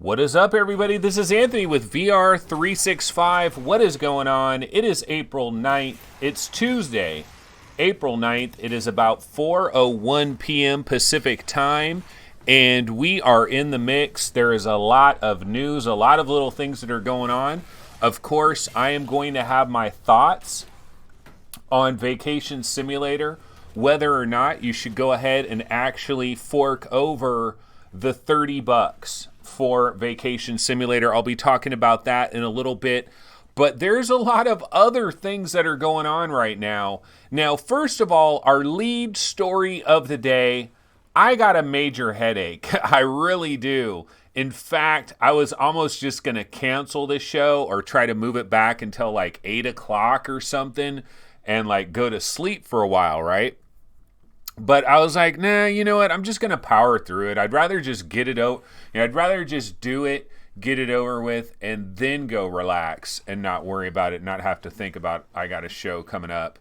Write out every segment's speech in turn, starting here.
What is up, everybody? This is Anthony with VR365. What is going on? It is April 9th. It's Tuesday, April 9th. It is about 4:01 p.m. Pacific time, and we are in the mix. There is a lot of news, a lot of little things that are going on. Of course, I am going to have my thoughts on Vacation Simulator, whether or not you should go ahead and actually fork over the $30 for Vacation Simulator. I'll be talking about that in a little bit. But there's a lot of other things that are going on right now. Now, first of all, our lead story of the day, I got a major headache. I really do. In fact, I was almost just going to cancel this show or try to move it back until like 8 o'clock or something and like go to sleep for a while, right? But I was like, nah, you know what? I'm just going to power through it. I'd rather just get it out. I'd rather just do it, get it over with, and then go relax and not worry about it, not have to think about I got a show coming up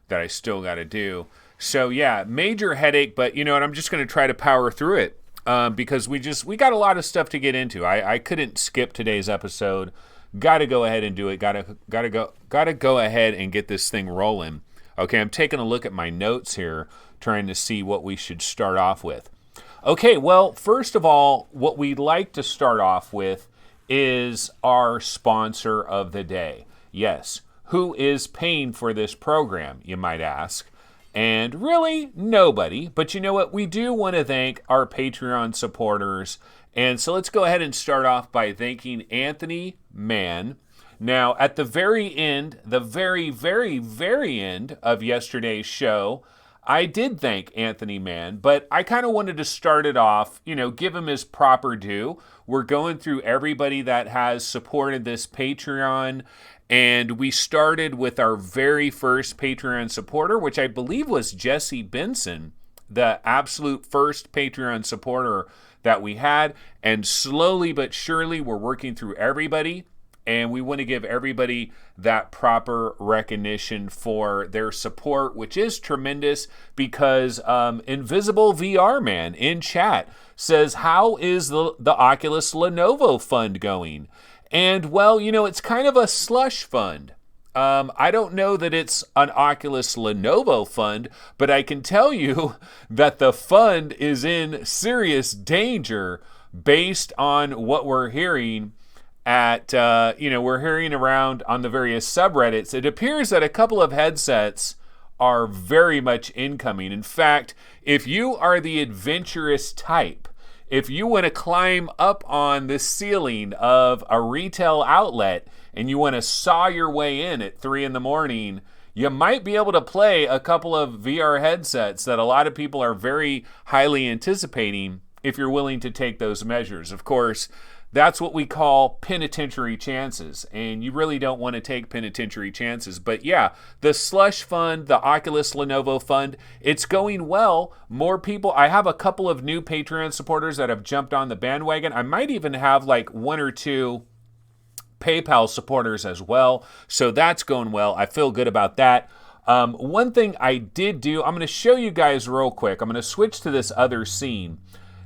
that I still got to do. So, yeah, major headache, but you know what? I'm just going to try to power through it because we got a lot of stuff to get into. I couldn't skip today's episode. Got to go ahead and do it. Got to go ahead and get this thing rolling. Okay, I'm taking a look at my notes here, trying to see what we should start off with. Okay, well, first of all, what we'd like to start off with is our sponsor of the day. Yes, who is paying for this program, you might ask? And really, nobody. But you know what? We do want to thank our Patreon supporters. And so let's go ahead and start off by thanking Anthony Mann. Now, at the very end, the very, very, very end of yesterday's show, I did thank Anthony Mann, but I kind of wanted to start it off, give him his proper due. We're going through everybody that has supported this Patreon, and we started with our very first Patreon supporter, which I believe was Jesse Benson, the absolute first Patreon supporter that we had, and slowly but surely we're working through everybody. And we want to give everybody that proper recognition for their support, which is tremendous because Invisible VR Man in chat says, how is the Oculus Lenovo fund going? And, well, it's kind of a slush fund. I don't know that it's an Oculus Lenovo fund, but I can tell you that the fund is in serious danger based on what we're hearing we're hearing around on the various subreddits. It appears that a couple of headsets are very much incoming. In fact, if you are the adventurous type, if you want to climb up on the ceiling of a retail outlet and you want to saw your way in at 3 a.m, you might be able to play a couple of VR headsets that a lot of people are very highly anticipating if you're willing to take those measures. Of course, that's what we call penitentiary chances, and you really don't want to take penitentiary chances. But yeah, the slush fund, the Oculus Lenovo fund, it's going well. More people, I have a couple of new Patreon supporters that have jumped on the bandwagon. I might even have like 1 or 2 PayPal supporters as well. So that's going well. I feel good about that. One thing I did do, I'm going to show you guys real quick. I'm going to switch to this other scene.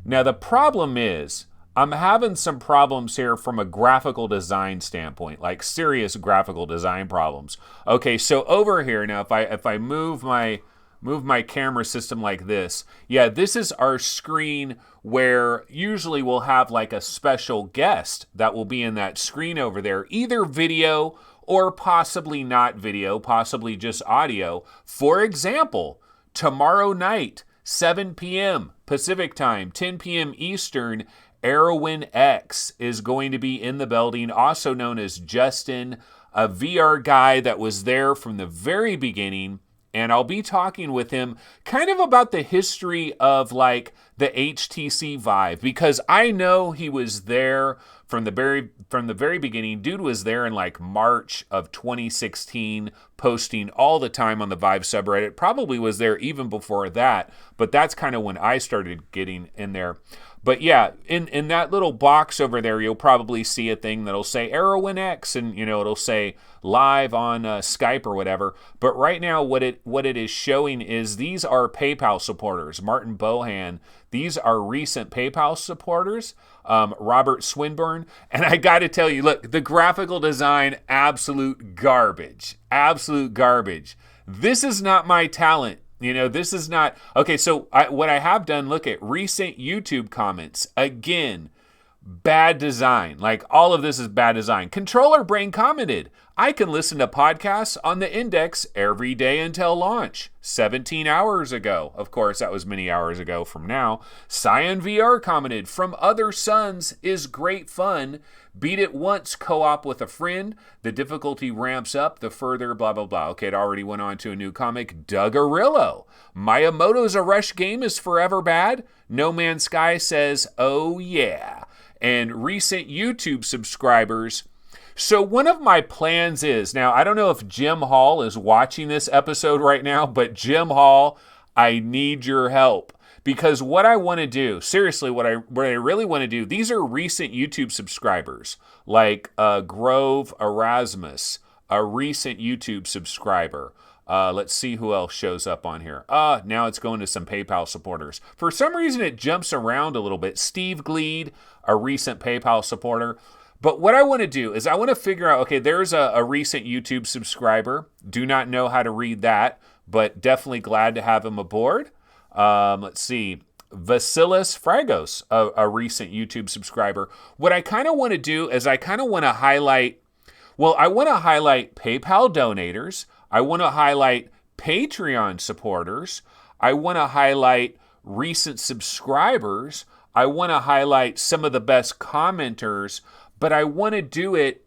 Now, the problem is, I'm having some problems here from a graphical design standpoint, like serious graphical design problems. Okay, so over here now, if I move my camera system like this, yeah, this is our screen where usually we'll have like a special guest that will be in that screen over there, either video or possibly not video, possibly just audio. For example, tomorrow night, 7 p.m. Pacific time, 10 p.m. Eastern, Erwin X is going to be in the building, also known as Justin, a VR guy that was there from the very beginning. And I'll be talking with him kind of about the history of like the HTC Vive, because I know he was there from the very beginning. Dude was there in like March of 2016, posting all the time on the Vive subreddit. Probably was there even before that, but that's kind of when I started getting in there. But yeah, in that little box over there, you'll probably see a thing that'll say Arrowin X, and it'll say live on Skype or whatever. But right now, what it is showing is these are PayPal supporters. Martin Bohan, these are recent PayPal supporters. Robert Swinburne, and I got to tell you, look, the graphical design, absolute garbage. This is not my talent. This is not okay. So what I have done, look at recent YouTube comments again. Bad design. Like, all of this is bad design. Controller Brain commented, I can listen to podcasts on the Index every day until launch. 17 hours ago. Of course, that was many hours ago from now. Cyan VR commented, From Other Suns is great fun. Beat it once co-op with a friend. The difficulty ramps up the further blah, blah, blah. Okay, it already went on to a new comic. Doug Arillo. Miyamoto's A Rush game is forever bad. No Man's Sky says, oh yeah. And recent YouTube subscribers. So one of my plans is, now I don't know if Jim Hall is watching this episode right now, but Jim Hall, I need your help. Because what I want to do, seriously, what I really want to do, these are recent YouTube subscribers, like Grove Erasmus, a recent YouTube subscriber. Let's see who else shows up on here. Now it's going to some PayPal supporters. For some reason, it jumps around a little bit. Steve Gleed, a recent PayPal supporter. But what I want to do is I want to figure out, okay, there's a recent YouTube subscriber. Do not know how to read that, but definitely glad to have him aboard. Let's see. Vasilis Fragos, a recent YouTube subscriber. What I kind of want to do is I kind of want to highlight, I want to highlight PayPal donators. I want to highlight Patreon supporters. I want to highlight recent subscribers. I want to highlight some of the best commenters, but I want to do it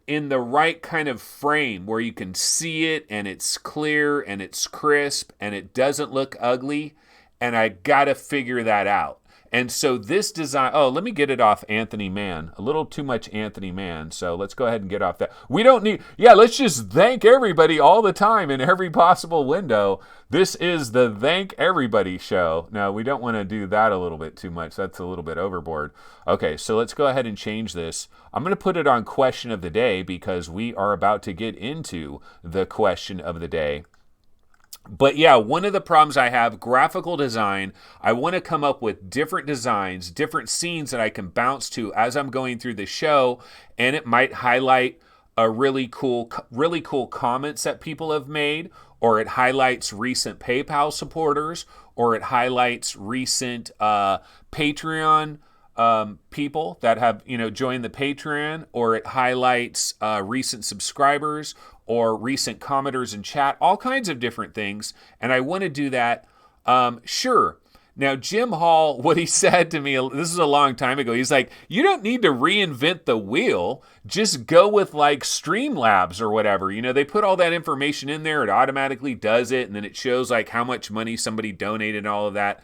in the right kind of frame where you can see it and it's clear and it's crisp and it doesn't look ugly. And I got to figure that out. And so this design, let me get it off Anthony Mann. A little too much Anthony Mann. So let's go ahead and get off that. We don't need, let's just thank everybody all the time in every possible window. This is the Thank Everybody show. Now, we don't want to do that a little bit too much. That's a little bit overboard. Okay, so let's go ahead and change this. I'm going to put it on question of the day because we are about to get into the question of the day. But yeah, one of the problems I have, graphical design, I want to come up with different designs, different scenes that I can bounce to as I'm going through the show, and it might highlight a really cool comments that people have made, or it highlights recent PayPal supporters, or it highlights recent Patreon people that have joined the Patreon, or it highlights recent subscribers or recent commenters in chat, all kinds of different things. And I want to do that. Sure. Now, Jim Hall, what he said to me, this is a long time ago, he's like, you don't need to reinvent the wheel. Just go with like Streamlabs or whatever. They put all that information in there. It automatically does it. And then it shows like how much money somebody donated and all of that.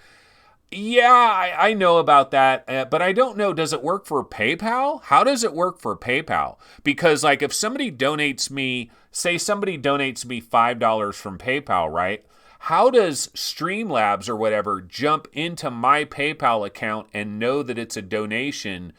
Yeah, I know about that, but I don't know, does it work for PayPal? How does it work for PayPal? Because like if somebody donates me, say somebody donates me $5 from PayPal, right? How does Streamlabs or whatever jump into my PayPal account and know that it's a donation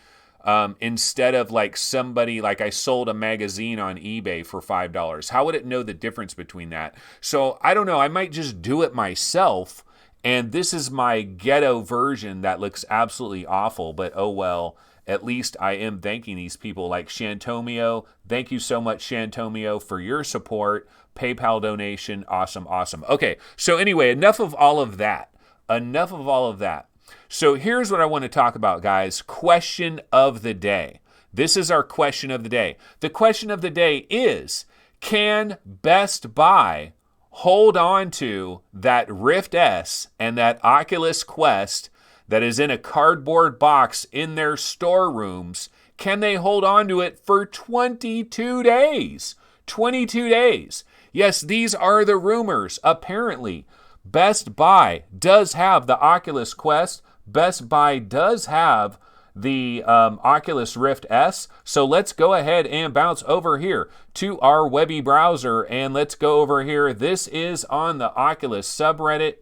instead of like somebody, like I sold a magazine on eBay for $5? How would it know the difference between that? So I don't know, I might just do it myself. And this is my ghetto version that looks absolutely awful, but oh well, at least I am thanking these people like Shantomio. Thank you so much, Shantomio, for your support. PayPal donation, awesome. Okay, so anyway, enough of all of that. So here's what I want to talk about, guys. Question of the day. This is our question of the day. The question of the day is, can Best Buy hold on to that Rift S and that Oculus Quest that is in a cardboard box in their storerooms? Can they hold on to it for 22 days? 22 days. Yes, these are the rumors. Apparently, Best Buy does have the Oculus Quest. Best Buy does have the Oculus Rift S. So let's go ahead and bounce over here to our Webby browser and let's go over here. This is on the Oculus subreddit.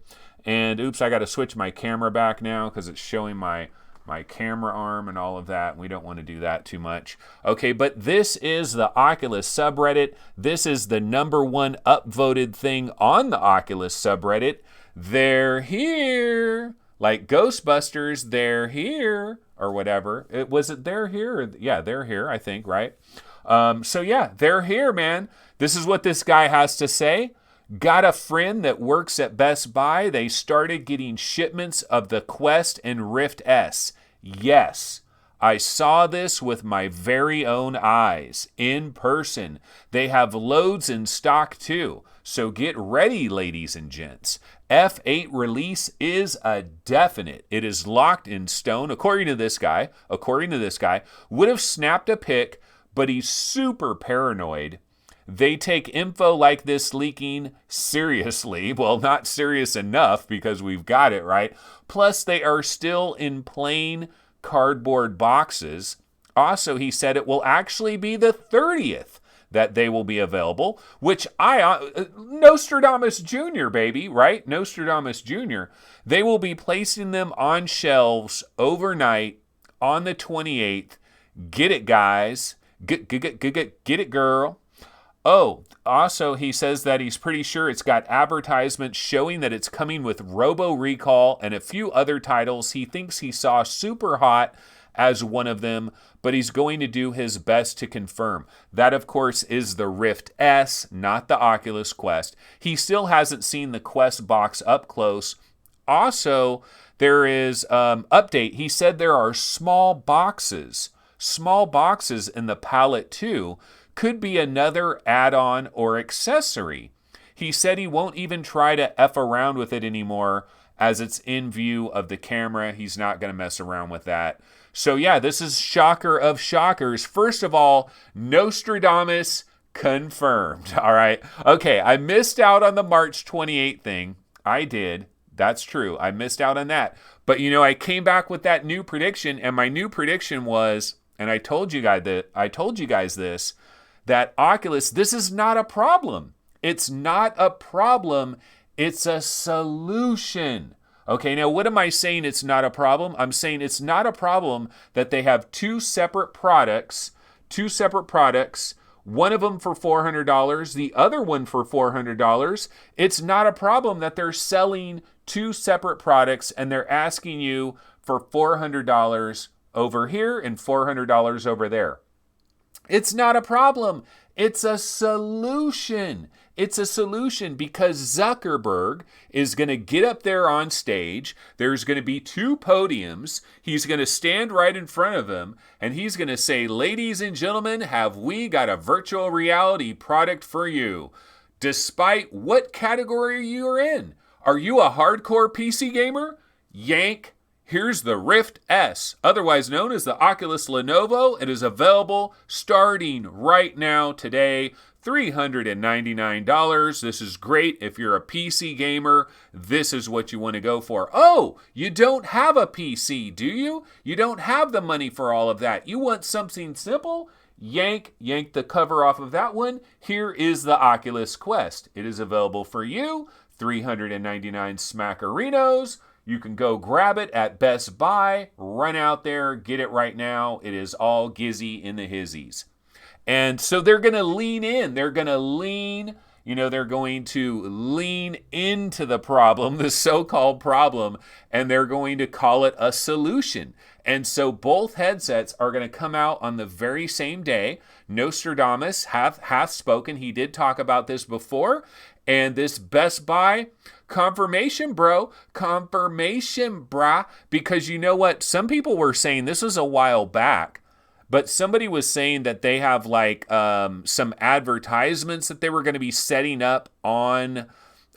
And oops, I got to switch my camera back now because it's showing my camera arm and all of that. We don't want to do that too much. Okay, but this is the Oculus subreddit. This is the #1 upvoted thing on the Oculus subreddit. They're here. Like Ghostbusters, they're here. Or whatever. Was it they're here? Yeah, they're here, I think, right? So yeah, they're here, man. This is what this guy has to say. Got a friend that works at Best Buy. They started getting shipments of the Quest and Rift S. Yes, I saw this with my very own eyes, in person. They have loads in stock too. So get ready, ladies and gents. F8 release is a definite. It is locked in stone, according to this guy. Would have snapped a pic, but he's super paranoid. They take info like this leaking seriously. Well, not serious enough because we've got it, right? Plus, they are still in plain cardboard boxes. Also, he said it will actually be the 30th that they will be available, which Nostradamus Jr., baby, right? Nostradamus Jr. They will be placing them on shelves overnight on the 28th. Get it, guys. Get it, girl. Oh, also, he says that he's pretty sure it's got advertisements showing that it's coming with Robo Recall and a few other titles. He thinks he saw Super Hot as one of them, but he's going to do his best to confirm. That, of course, is the Rift S, not the Oculus Quest. He still hasn't seen the Quest box up close. Also, there is update. He said there are small boxes in the palette too. Could be another add-on or accessory. He said he won't even try to F around with it anymore as it's in view of the camera. He's not going to mess around with that. So yeah, this is shocker of shockers. First of all, Nostradamus confirmed. All right. Okay, I missed out on the March 28th thing. I did. That's true. I missed out on that. But you know, I came back with that new prediction, and my new prediction was, and I told you guys this, that Oculus, this is not a problem. It's not a problem. It's a solution. Okay, now what am I saying it's not a problem? I'm saying it's not a problem that they have two separate products, one of them for $400, the other one for $400. It's not a problem that they're selling two separate products and they're asking you for $400 over here and $400 over there. It's not a problem. It's a solution. It's a solution because Zuckerberg is going to get up there on stage. There's going to be two podiums. He's going to stand right in front of them, and he's going to say, "Ladies and gentlemen, have we got a virtual reality product for you? Despite what category you're in. Are you a hardcore PC gamer? Yank. Here's the Rift S, otherwise known as the Oculus Lenovo. It is available starting right now today, $399. This is great if you're a PC gamer. This is what you want to go for. Oh, you don't have a PC, do you? You don't have the money for all of that. You want something simple? Yank the cover off of that one. Here is the Oculus Quest. It is available for you, $399 smackarenos. You can go grab it at Best Buy, run out there, get it right now. It is all gizzy in the hizzies. And so they're going to lean in. They're going to lean into the problem, the so-called problem, and they're going to call it a solution. And so both headsets are going to come out on the very same day. Nostradamus hath spoken. He did talk about this before. And this Best Buy, confirmation, brah. Because you know what? Some people were saying, this was a while back, but somebody was saying that they have like some advertisements that they were going to be setting up on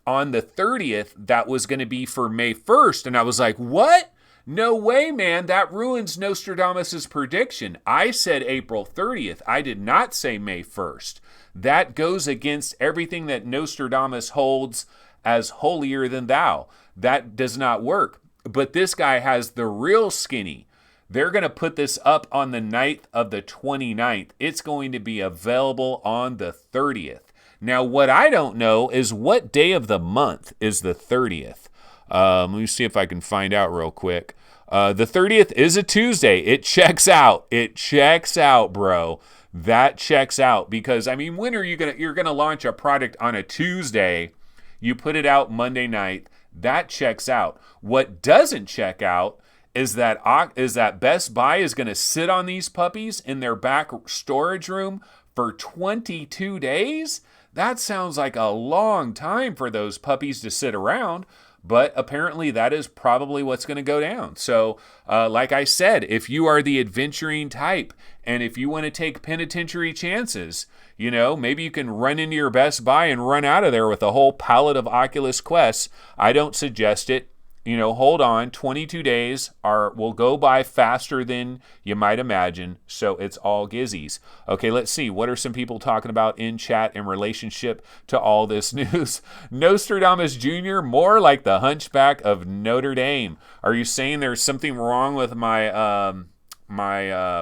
the 30th that was going to be for May 1st. And I was like, what? No way, man. That ruins Nostradamus' prediction. I said April 30th. I did not say May 1st. That goes against everything that Nostradamus holds as holier than thou. That does not work. But this guy has the real skinny. They're going to put this up on the night of the 29th. It's going to be available on the 30th. Now, what I don't know is what day of the month is the 30th. Let me see if I can find out real quick. The 30th is a Tuesday. It checks out. It checks out, bro. That checks out because, I mean, when are you're gonna launch a product on a Tuesday? You put it out Monday night. That checks out. What doesn't check out is that Best Buy is going to sit on these puppies in their back storage room for 22 days. That sounds like a long time for those puppies to sit around. But apparently that is probably what's going to go down. So like I said, if you are the adventuring type and if you want to take penitentiary chances, you know, maybe you can run into your Best Buy and run out of there with a whole pallet of Oculus Quests. I don't suggest it. You know, hold on, 22 days will go by faster than you might imagine, so it's all gizzies. Okay, let's see. What are some people talking about in chat in relationship to all this news? Nostradamus Jr., more like the Hunchback of Notre Dame. Are you saying there's something wrong with my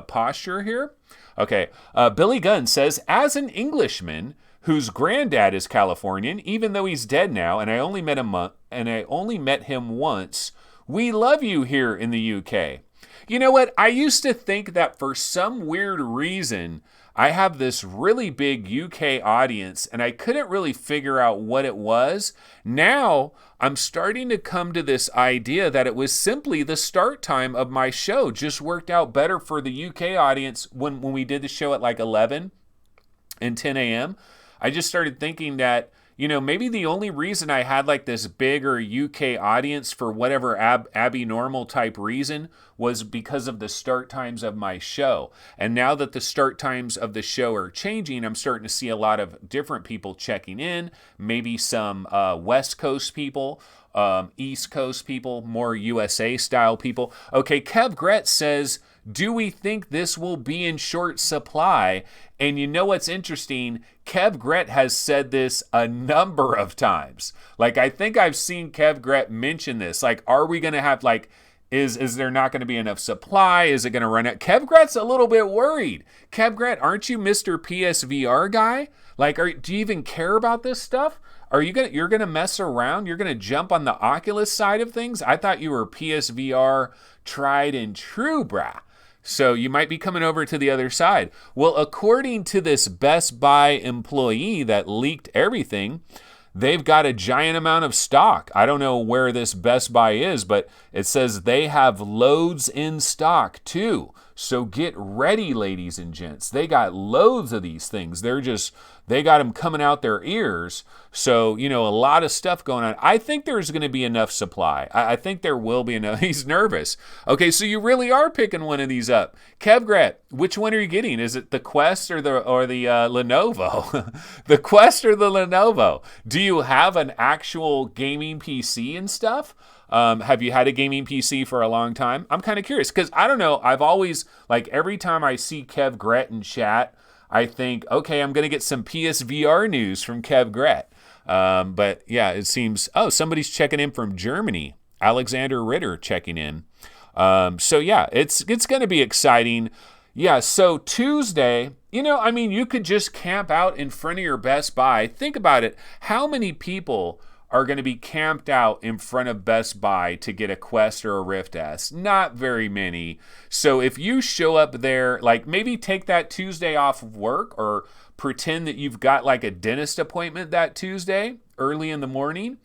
posture here? Okay, Billy Gunn says, as an Englishman whose granddad is Californian, even though he's dead now, and I only met him once. We love you here in the UK. You know what? I used to think that for some weird reason, I have this really big UK audience, and I couldn't really figure out what it was. Now, I'm starting to come to this idea that it was simply the start time of my show. Just worked out better for the UK audience when we did the show at like 11 and 10 a.m. I just started thinking that, you know, maybe the only reason I had like this bigger UK audience for whatever Abby Normal type reason was because of the start times of my show. And now that the start times of the show are changing, I'm starting to see a lot of different people checking in, maybe some West Coast people, East Coast people, more USA style people. Okay, Kev Gretz says, do we think this will be in short supply? And you know what's interesting? Kev Gret has said this a number of times. Like, I think I've seen Kev Gret mention this. Like, are we going to have, like, is there not going to be enough supply? Is it going to run out? Kev Gret's a little bit worried. Kev Gret, aren't you Mr. PSVR guy? Like, do you even care about this stuff? You're gonna mess around? You're gonna jump on the Oculus side of things? I thought you were PSVR tried and true, brah. So you might be coming over to the other side. Well, according to this Best Buy employee that leaked everything, they've got a giant amount of stock. I don't know where this Best Buy is, but it says they have loads in stock too. So get ready, ladies and gents. They got loads of these things. They got them coming out their ears. So, you know, a lot of stuff going on. I think there's going to be enough supply. I think there will be enough. He's nervous. Okay, so you really are picking one of these up. Kevgret, which one are you getting? Is it the Quest or the Lenovo? The Quest or the Lenovo? Do you have an actual gaming PC and stuff? Have you had a gaming PC for a long time? I'm kind of curious because I don't know. I've always, like, every time I see Kev Gret in chat, I think, okay, I'm going to get some PSVR news from Kev Gret. But yeah, it seems, somebody's checking in from Germany. Alexander Ritter checking in. So yeah, it's going to be exciting. Yeah, so Tuesday, you know, I mean, you could just camp out in front of your Best Buy. Think about it. How many people are going to be camped out in front of Best Buy to get a Quest or a Rift S? Not very many. So if you show up there, like maybe take that Tuesday off of work or pretend that you've got like a dentist appointment that Tuesday early in the morning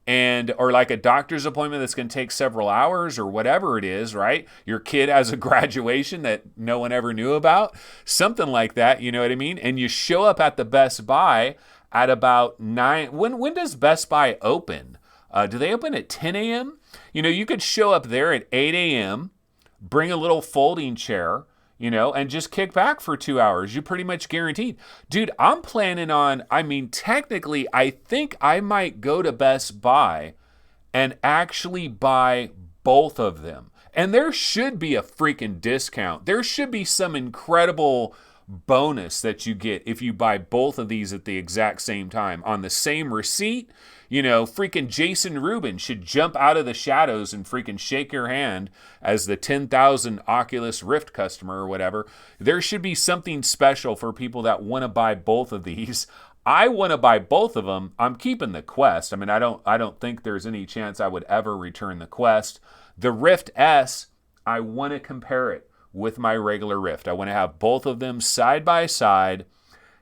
or like a doctor's appointment that's going to take several hours or whatever it is, right? Your kid has a graduation that no one ever knew about, something like that, you know what I mean? And you show up at the Best Buy at about 9. When does Best Buy open? Do they open at 10 a.m.? You know, you could show up there at 8 a.m., bring a little folding chair, you know, and just kick back for 2 hours. You're pretty much guaranteed. Dude, I'm planning on, technically, I think I might go to Best Buy and actually buy both of them. And there should be a freaking discount. There should be some incredible bonus that you get if you buy both of these at the exact same time on the same receipt. You know, freaking Jason Rubin should jump out of the shadows and freaking shake your hand as the 10,000 Oculus Rift customer or whatever. There should be something special for people that want to buy both of these. I want to buy both of them. I'm keeping the Quest. I mean, I don't think there's any chance I would ever return the Quest. The Rift S, I want to compare it with my regular Rift. I want to have both of them side by side,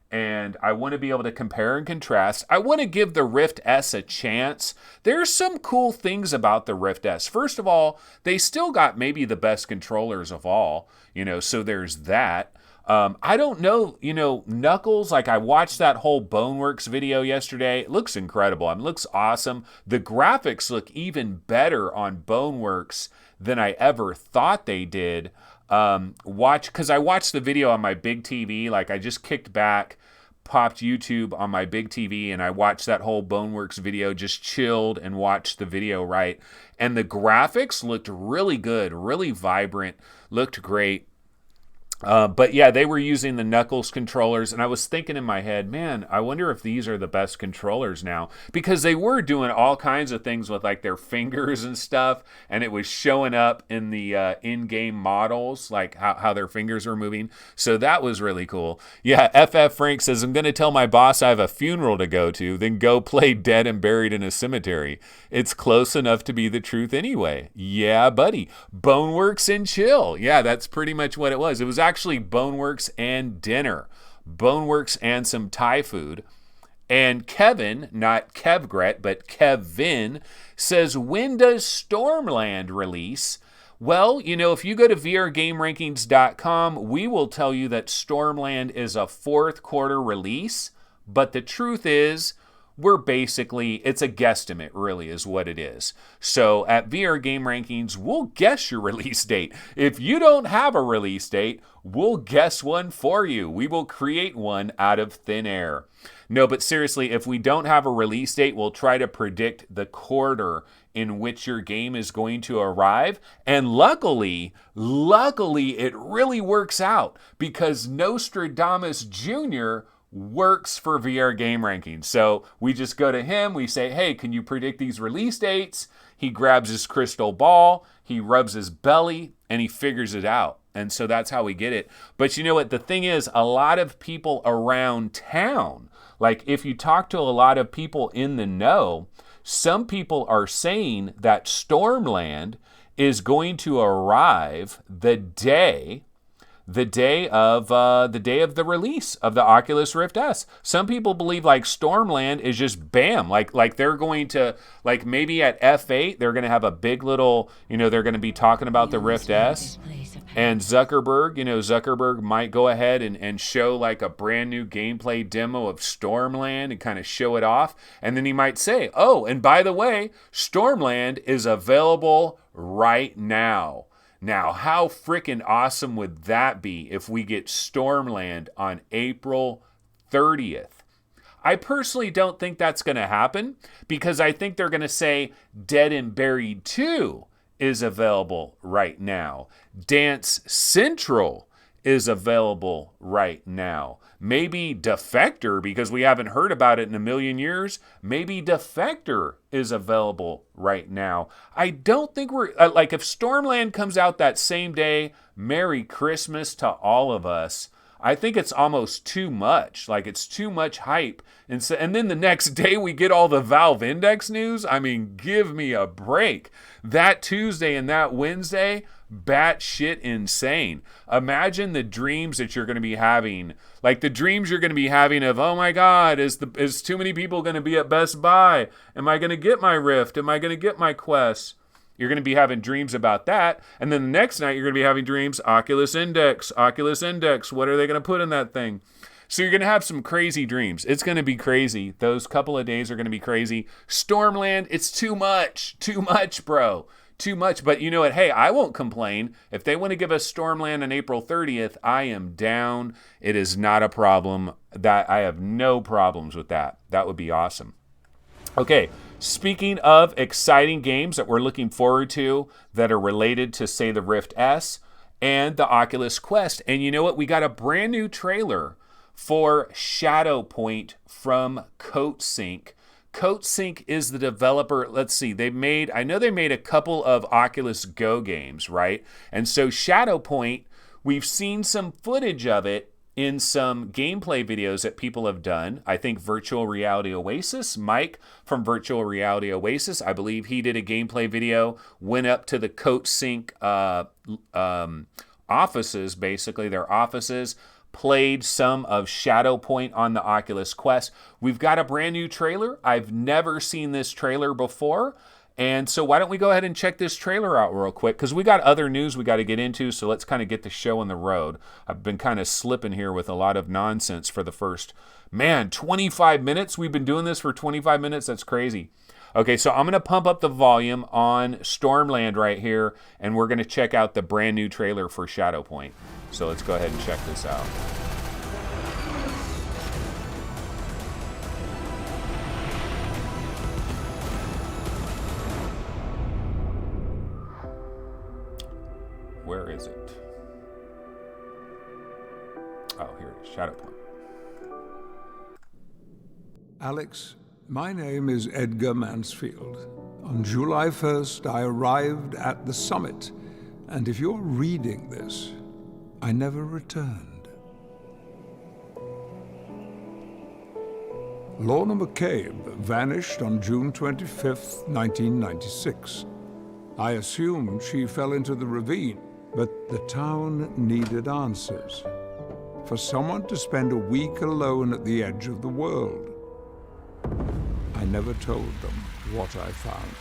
and I want to be able to compare and contrast. I want to give the Rift S a chance. There's some cool things about the Rift S. First of all, they still got maybe the best controllers of all, so there's that. I don't know, Knuckles, like I watched that whole Boneworks video yesterday. It looks incredible. I mean, it looks awesome. The graphics look even better on Boneworks than I ever thought they did. Because I watched the video on my big TV. Like I just kicked back, popped YouTube on my big TV, and I watched that whole Boneworks video, just chilled and watched the video, right? And the graphics looked really good, really vibrant, looked great. But yeah, they were using the Knuckles controllers, and I was thinking in my head, man, I wonder if these are the best controllers now, because they were doing all kinds of things with like their fingers and stuff, and it was showing up in the in-game models, like how their fingers were moving. So that was really cool. Yeah, FF Frank says, I'm going to tell my boss I have a funeral to go to, then go play Dead and Buried in a Cemetery. It's close enough to be the truth anyway. Yeah, buddy. Boneworks and chill. Yeah, that's pretty much what it was. It was actually Boneworks and dinner. Boneworks and some Thai food. And Kevin, not Kevgret, but Kevin, says, when does Stormland release? Well, if you go to VRGameRankings.com, we will tell you that Stormland is a fourth quarter release. But the truth is, it's a guesstimate, really, is what it is. So at VR Game Rankings, we'll guess your release date. If you don't have a release date, we'll guess one for you. We will create one out of thin air. No, but seriously, if we don't have a release date, we'll try to predict the quarter in which your game is going to arrive. And luckily, it really works out, because Nostradamus Jr. works for VR Game Rankings. So we just go to him, we say, hey, can you predict these release dates? He grabs his crystal ball, he rubs his belly, and he figures it out. And so that's how we get it. But you know what? The thing is, a lot of people around town, like if you talk to a lot of people in the know, some people are saying that Stormland is going to arrive the day of the release of the Oculus Rift S. Some people believe like Stormland is just bam, like they're going to, like maybe at F8 they're going to have a big little, they're going to be talking about the Rift S, and Zuckerberg might go ahead and show like a brand new gameplay demo of Stormland and kind of show it off, and then he might say, oh, and by the way, Stormland is available right now. Now, how freaking awesome would that be if we get Stormland on April 30th? I personally don't think that's going to happen, because I think they're going to say Dead and Buried 2 is available right now. Dance Central is available right now. Maybe Defector, because we haven't heard about it in a million years. Maybe Defector is available right now. I don't think we're, like if Stormland comes out that same day, Merry Christmas to all of us. I think it's almost too much. Like it's too much hype. And then the next day we get all the Valve Index news. I mean, give me a break. That Tuesday and that Wednesday, batshit insane. Imagine the dreams that you're going to be having. Like the dreams you're going to be having of, oh my God, is too many people going to be at Best Buy? Am I going to get my Rift? Am I going to get my Quest? You're going to be having dreams about that. And then the next night, you're going to be having dreams, Oculus Index. What are they going to put in that thing? So you're going to have some crazy dreams. It's going to be crazy. Those couple of days are going to be crazy. Stormland, it's too much, bro. Too much. But you know what? Hey, I won't complain. If they want to give us Stormland on April 30th, I am down. It is not a problem. That I have no problems with that. That would be awesome. Okay, speaking of exciting games that we're looking forward to that are related to, say, the Rift S and the Oculus Quest. And you know what? We got a brand new trailer for Shadowpoint from Coatsink. Coatsink is the developer. Let's see, I know they made a couple of Oculus Go games, right? And so Shadowpoint, we've seen some footage of it, in some gameplay videos that people have done. I think Virtual Reality Oasis, Mike from Virtual Reality Oasis, I believe he did a gameplay video, went up to the Coatsink offices, basically their offices, played some of Shadow Point on the Oculus Quest. We've got a brand new trailer. I've never seen this trailer before. And so why don't we go ahead and check this trailer out real quick, because we got other news we got to get into, so let's kind of get the show on the road. I've been kind of slipping here with a lot of nonsense for the first, 25 minutes? We've been doing this for 25 minutes? That's crazy. Okay, so I'm going to pump up the volume on Stormland right here, and we're going to check out the brand new trailer for Shadow Point. So let's go ahead and check this out. Where is it? Oh, here it is, Shadow Point. Alex, my name is Edgar Mansfield. On July 1st, I arrived at the summit, and if you're reading this, I never returned. Lorna McCabe vanished on June 25th, 1996. I assumed she fell into the ravine, but the town needed answers. For someone to spend a week alone at the edge of the world. I never told them what I found.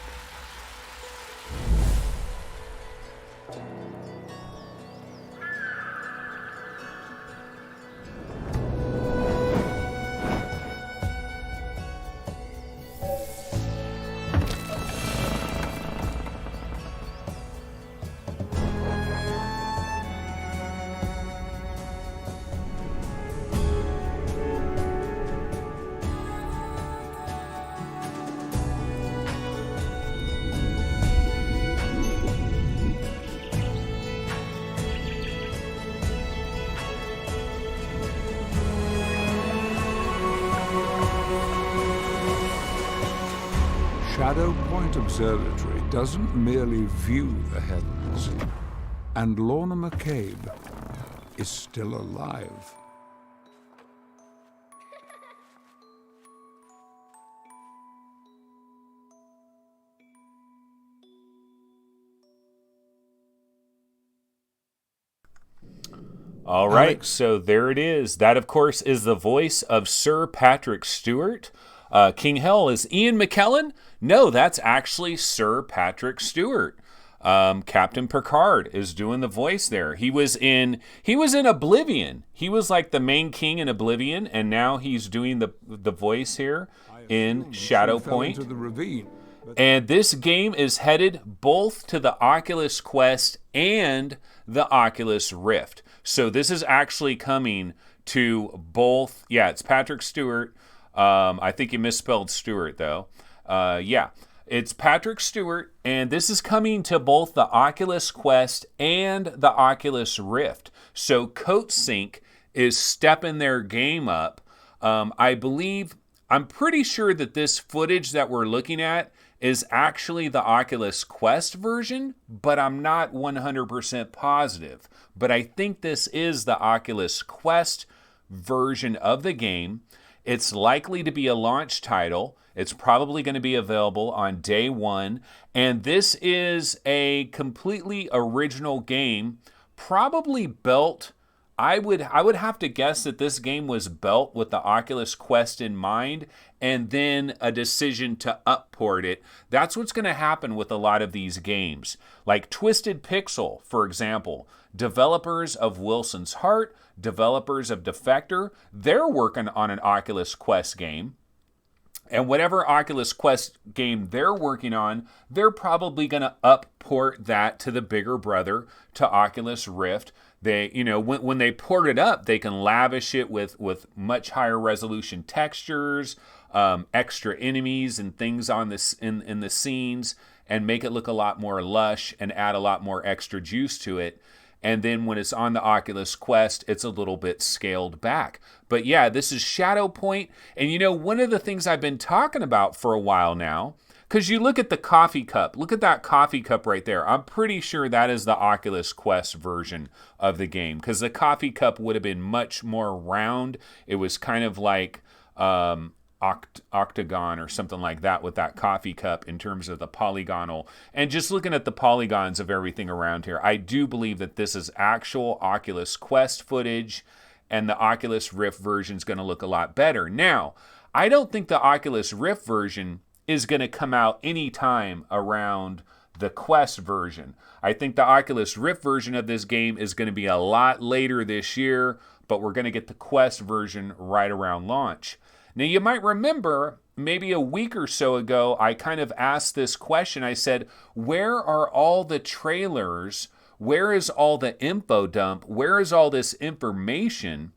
Shadow Point Observatory doesn't merely view the heavens, and Lorna McCabe is still alive. All right, so there it is. That, of course, is the voice of Sir Patrick Stewart. King Hell is Ian McKellen? No, that's actually Sir Patrick Stewart. Captain Picard is doing the voice there. He was in Oblivion. He was like the main king in Oblivion, and now he's doing the voice here in Shadow Point. And this game is headed both to the Oculus Quest and the Oculus Rift. So this is actually coming to both. Yeah, it's Patrick Stewart. I think you misspelled Stewart, though. Yeah, it's Patrick Stewart, and this is coming to both the Oculus Quest and the Oculus Rift. So Coatsink is stepping their game up. I'm pretty sure that this footage that we're looking at is actually the Oculus Quest version, but I'm not 100% positive. But I think this is the Oculus Quest version of the game. It's likely to be a launch title. It's probably going to be available on day one. And this is a completely original game, probably built. I would have to guess that this game was built with the Oculus Quest in mind, and then a decision to upport it. That's what's going to happen with a lot of these games. Like Twisted Pixel, for example, developers of Wilson's Heart, developers of Defector, they're working on an Oculus Quest game. And whatever Oculus Quest game they're working on, they're probably going to upport that to the bigger brother, to Oculus Rift. They, when they port it up, they can lavish it with much higher resolution textures, extra enemies and things on this in the scenes, and make it look a lot more lush and add a lot more extra juice to it. And then when it's on the Oculus Quest, it's a little bit scaled back. But yeah, this is Shadow Point. And one of the things I've been talking about for a while now, Because you look at the coffee cup. Look at that coffee cup right there. I'm pretty sure that is the Oculus Quest version of the game. Because the coffee cup would have been much more round. It was kind of like octagon or something like that with that coffee cup in terms of the polygonal. And just looking at the polygons of everything around here, I do believe that this is actual Oculus Quest footage. And the Oculus Rift version is going to look a lot better. Now, I don't think the Oculus Rift version is going to come out anytime around the Quest version. I think the Oculus Rift version of this game is going to be a lot later this year, but we're going to get the Quest version right around launch. Now, you might remember maybe a week or so ago, I kind of asked this question. I said, where are all the trailers? Where is all the info dump? Where is all this information?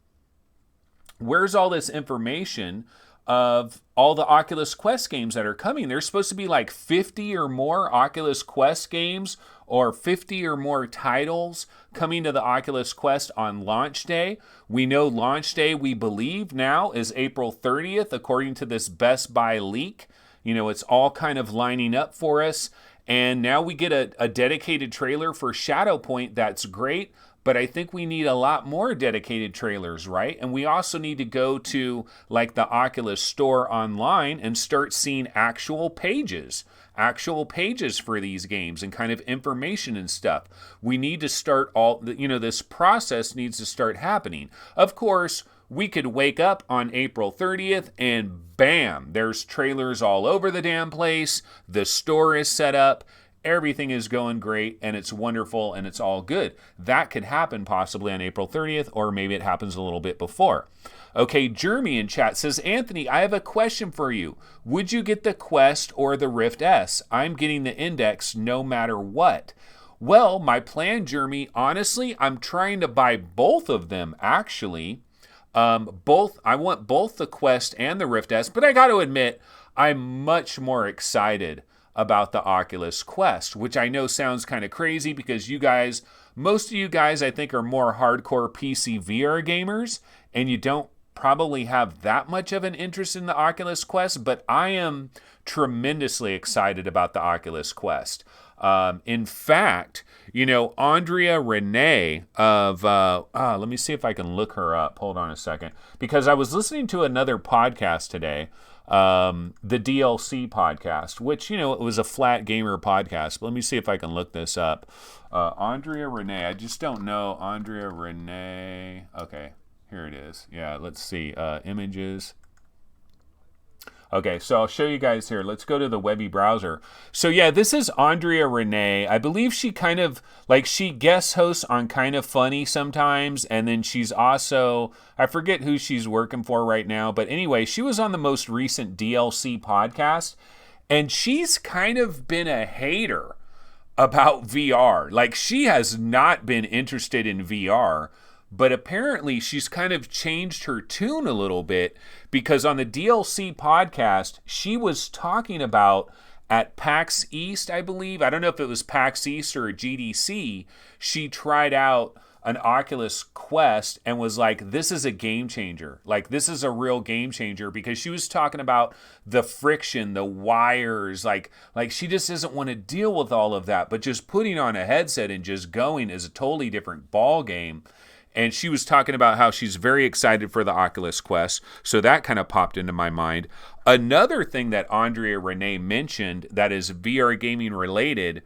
Where's all this information of all the Oculus Quest games that are coming? There's supposed to be like 50 or more Oculus Quest games or 50 or more titles coming to the Oculus Quest on launch day. We know launch day, we believe now, is April 30th, according to this Best Buy leak. You know, it's all kind of lining up for us. And now we get a dedicated trailer for Shadowpoint. That's great. But I think we need a lot more dedicated trailers, right? And we also need to go to like the Oculus Store online and start seeing actual pages for these games and kind of information and stuff. We need to start this process needs to start happening. Of course, we could wake up on April 30th and bam, there's trailers all over the damn place. The store is set up. Everything is going great and it's wonderful and it's all good. That could happen possibly on April 30th, or maybe it happens a little bit before. Okay, Jeremy in chat says, Anthony, I have a question for you. Would you get the Quest or the Rift S? I'm getting the Index no matter what. Well, my plan, Jeremy, honestly, I'm trying to buy both of them actually. I want both the Quest and the Rift S, but I got to admit, I'm much more excited about the Oculus Quest, which I know sounds kind of crazy because most of you guys, I think, are more hardcore PC VR gamers, and you don't probably have that much of an interest in the Oculus Quest, but I am tremendously excited about the Oculus Quest. In fact, Andrea Renee of, let me see if I can look her up. Hold on a second. Because I was listening to another podcast today, the DLC podcast, which, it was a flat gamer podcast. But let me see if I can look this up. Andrea Renee, I just don't know. Andrea Renee. Okay, here it is. Yeah, let's see. Images. Okay, so I'll show you guys here. Let's go to the Webby browser. So yeah, this is Andrea Renee. I believe she kind of, she guest hosts on Kind of Funny sometimes, and then she's also, I forget who she's working for right now, but anyway, she was on the most recent DLC podcast, and she's kind of been a hater about VR. She has not been interested in VR, but apparently she's kind of changed her tune a little bit, because on the DLC podcast, she was talking about at PAX East, I believe. I don't know if it was PAX East or GDC. She tried out an Oculus Quest and was like, this is a game changer. This is a real game changer, because she was talking about the friction, the wires, she just doesn't want to deal with all of that, but just putting on a headset and just going is a totally different ball game. And she was talking about how she's very excited for the Oculus Quest. So that kind of popped into my mind. Another thing that Andrea Renee mentioned that is VR gaming related,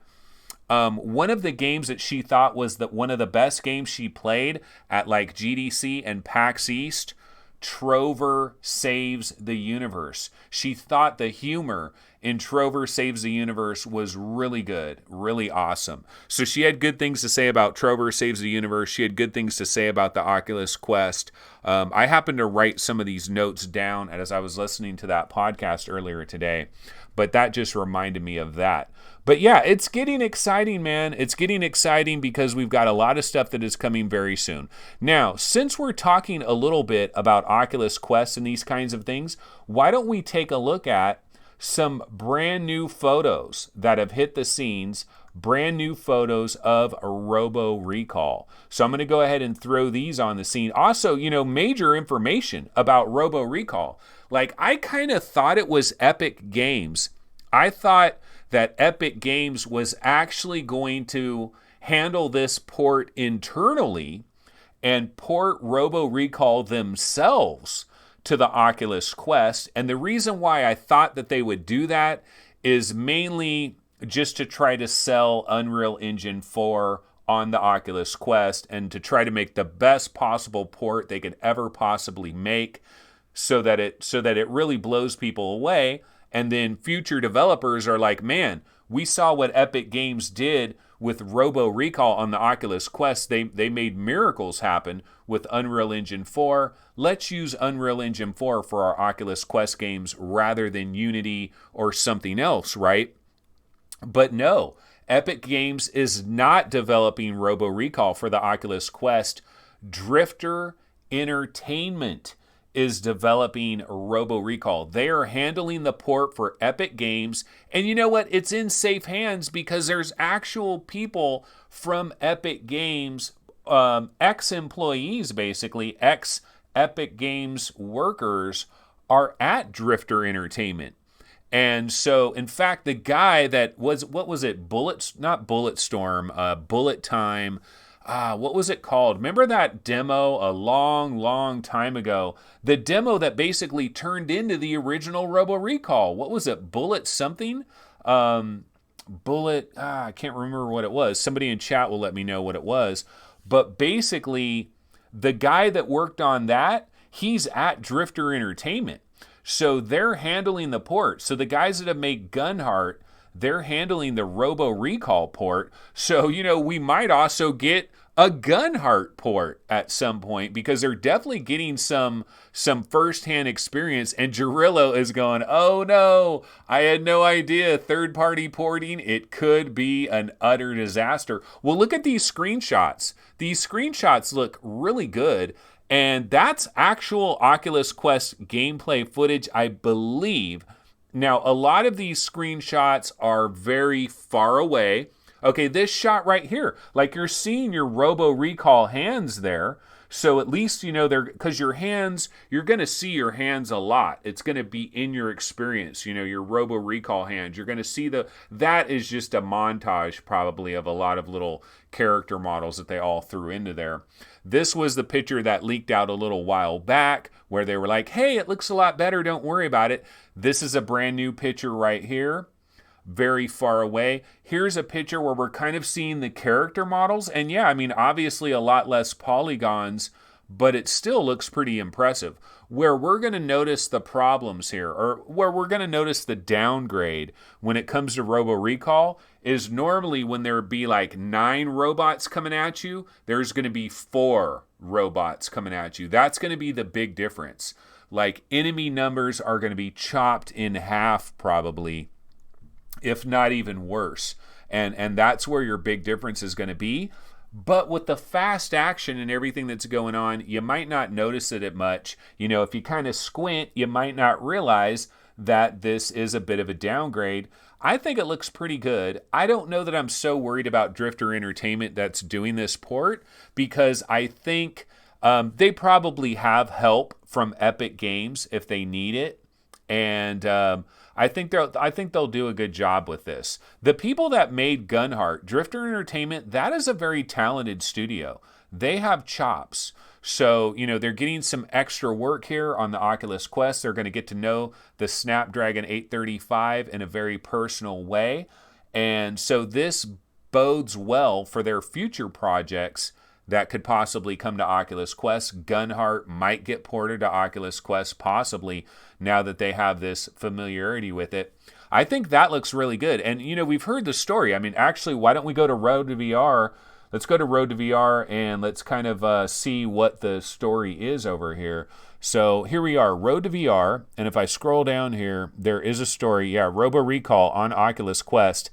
one of the games that she thought was one of the best games she played at GDC and PAX East, Trover Saves the Universe. She thought the humor in Trover Saves the Universe was really good, really awesome. So she had good things to say about Trover Saves the Universe. She had good things to say about the Oculus Quest. I happened to write some of these notes down as I was listening to that podcast earlier today, but that just reminded me of that. But yeah, it's getting exciting, man. It's getting exciting because we've got a lot of stuff that is coming very soon. Now, since we're talking a little bit about Oculus Quest and these kinds of things, why don't we take a look at some brand new photos that have hit the scenes, brand new photos of Robo Recall. So I'm going to go ahead and throw these on the scene. Also, major information about Robo Recall. I kind of thought it was Epic Games. I thought that Epic Games was actually going to handle this port internally and port Robo Recall themselves to the Oculus Quest. And the reason why I thought that they would do that is mainly just to try to sell Unreal Engine 4 on the Oculus Quest and to try to make the best possible port they could ever possibly make so that it really blows people away. And then future developers are like, man, we saw what Epic Games did with Robo Recall on the Oculus Quest. They made miracles happen with Unreal Engine 4. Let's use Unreal Engine 4 for our Oculus Quest games rather than Unity or something else, right? But no, Epic Games is not developing Robo Recall for the Oculus Quest. Drifter Entertainment is developing Robo Recall. They are handling the port for Epic Games. And you know what? It's in safe hands because there's actual people from Epic Games, ex-employees basically, ex-Epic Games workers are at Drifter Entertainment. And so, in fact, the guy that was, what was it? Bullet Time. What was it called? Remember that demo a long, long time ago? The demo that basically turned into the original Robo Recall. What was it? Bullet something? I can't remember what it was. Somebody in chat will let me know what it was. But basically, the guy that worked on that, he's at Drifter Entertainment. So they're handling the port. So the guys that have made Gunheart, they're handling the Robo Recall port. So, we might also get a Gunheart port at some point because they're definitely getting some firsthand experience. And Jarillo is going, oh no, I had no idea. Third-party porting, it could be an utter disaster. Well, look at these screenshots. These screenshots look really good. And that's actual Oculus Quest gameplay footage, I believe. Now, a lot of these screenshots are very far away. Okay, this shot right here, like you're seeing your Robo Recall hands there. So at least, they're, because your hands, you're going to see your hands a lot. It's going to be in your experience, your Robo Recall hands. You're going to see that is just a montage probably of a lot of little character models that they all threw into there. This was the picture that leaked out a little while back where they were like, hey, it looks a lot better. Don't worry about it. This is a brand new picture right here. Very far away. Here's a picture where we're kind of seeing the character models. And yeah, obviously a lot less polygons, but it still looks pretty impressive. Where we're going to notice the problems here, or where we're going to notice the downgrade when it comes to Robo Recall, is normally when there would be like 9 robots coming at you, there's going to be 4 robots coming at you. That's going to be the big difference. Like enemy numbers are going to be chopped in half probably, if not even worse. And that's where your big difference is going to be. But with the fast action and everything that's going on, you might not notice it much. If you kind of squint, you might not realize that this is a bit of a downgrade. I think it looks pretty good. I don't know that I'm so worried about Drifter Entertainment that's doing this port, because I think they probably have help from Epic Games if they need it. And I think they'll do a good job with this. The people that made Gunheart, Drifter Entertainment, that is a very talented studio. They have chops. So, they're getting some extra work here on the Oculus Quest. They're going to get to know the Snapdragon 835 in a very personal way. And so this bodes well for their future projects that could possibly come to Oculus Quest. Gunheart might get ported to Oculus Quest, possibly, now that they have this familiarity with it. I think that looks really good. And, we've heard the story. Actually, why don't we go to Road to VR? Let's go to Road to VR and let's kind of see what the story is over here. So here we are, Road to VR. And if I scroll down here, there is a story. Yeah, Robo Recall on Oculus Quest.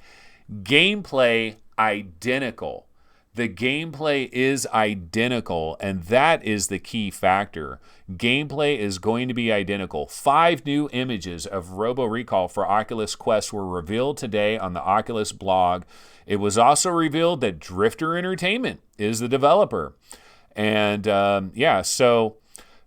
Gameplay identical. The gameplay is identical, and that is the key factor. Gameplay is going to be identical. 5 new images of Robo Recall for Oculus Quest were revealed today on the Oculus blog. It was also revealed that Drifter Entertainment is the developer. And so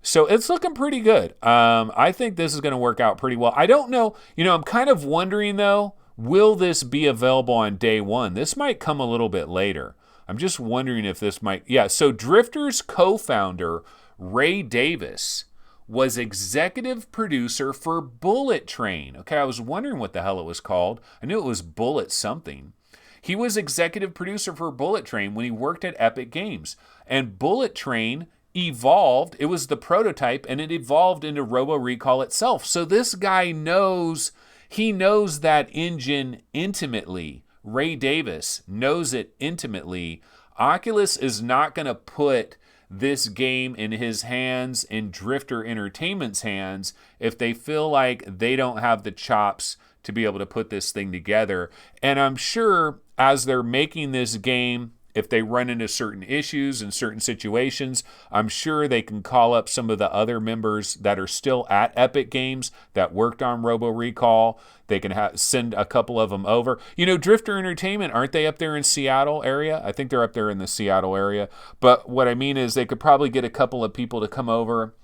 So it's looking pretty good. I think this is going to work out pretty well. I don't know. I'm kind of wondering, though, will this be available on day one? This might come a little bit later. I'm just wondering if this might. Yeah, so Drifter's co-founder, Ray Davis, was executive producer for Bullet Train. Okay, I was wondering what the hell it was called. I knew it was Bullet something. He was executive producer for Bullet Train when he worked at Epic Games. And Bullet Train evolved. It was the prototype, and it evolved into Robo Recall itself. So this guy knows that engine intimately. Ray Davis knows it intimately. Oculus is not going to put this game in his hands, in Drifter Entertainment's hands, if they feel like they don't have the chops to be able to put this thing together. And I'm sure as they're making this game, if they run into certain issues in certain situations, I'm sure they can call up some of the other members that are still at Epic Games that worked on Robo Recall. They can send a couple of them over. Drifter Entertainment, aren't they up there in Seattle area? I think they're up there in the Seattle area. But what I mean is they could probably get a couple of people to come over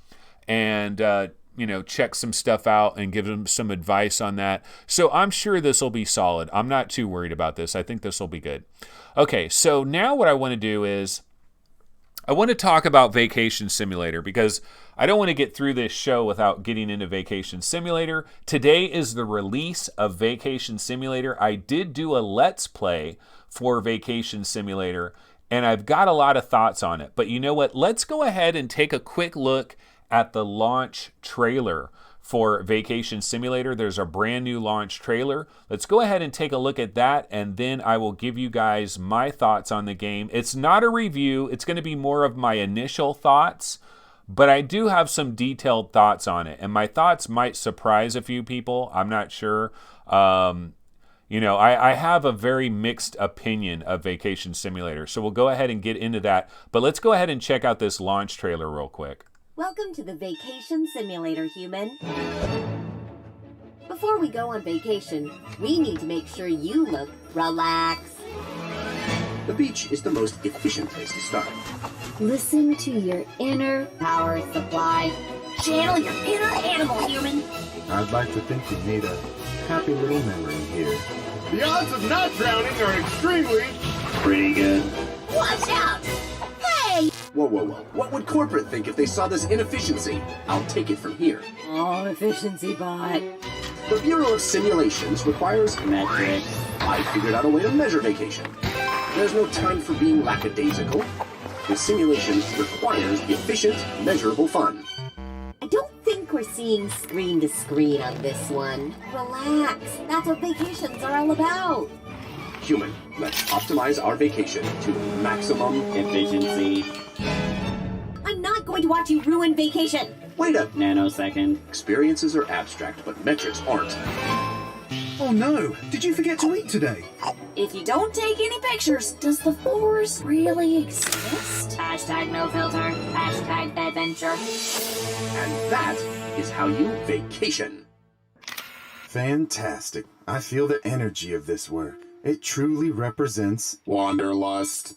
and check some stuff out and give them some advice on that. So I'm sure this will be solid. I'm not too worried about this. I think this will be good. Okay, so now what I want to do is I want to talk about Vacation Simulator because I don't want to get through this show without getting into Vacation Simulator. Today is the release of Vacation Simulator. I did do a Let's Play for Vacation Simulator, and I've got a lot of thoughts on it. But you know what? Let's go ahead and take a quick look at the launch trailer for Vacation Simulator. There's a brand new launch trailer. Let's go ahead and take a look at that, and then I will give you guys my thoughts on the game. It's not a review. It's going to be more of my initial thoughts, but I do have some detailed thoughts on it, and my thoughts might surprise a few people. I'm not sure. I have a very mixed opinion of Vacation Simulator, so we'll go ahead and get into that. But let's go ahead and check out this launch trailer real quick. Welcome to the Vacation Simulator, human. Before we go on vacation, we need to make sure you look relaxed. The beach is the most efficient place to start. Listen to your inner power supply. Channel your inner animal, human. I'd like to think you've made a happy little memory here. The odds of not drowning are extremely... Pretty good. Watch out! Hey! Whoa. What would corporate think if they saw this inefficiency? I'll take it from here. Oh, efficiency bot. The Bureau of Simulations requires metrics. I figured out a way to measure vacation. There's no time for being lackadaisical. The simulation requires efficient, measurable fun. I don't think we're seeing screen to screen on this one. Relax. That's what vacations are all about. Human, let's optimize our vacation to maximum efficiency. I'm not going to watch you ruin vacation. Wait a nanosecond. Experiences are abstract, but metrics aren't. Oh no! Did you forget to eat today? If you don't take any pictures, does the forest really exist? Hashtag no filter. Hashtag adventure. And that is how you vacation. Fantastic. I feel the energy of this work. It truly represents wanderlust.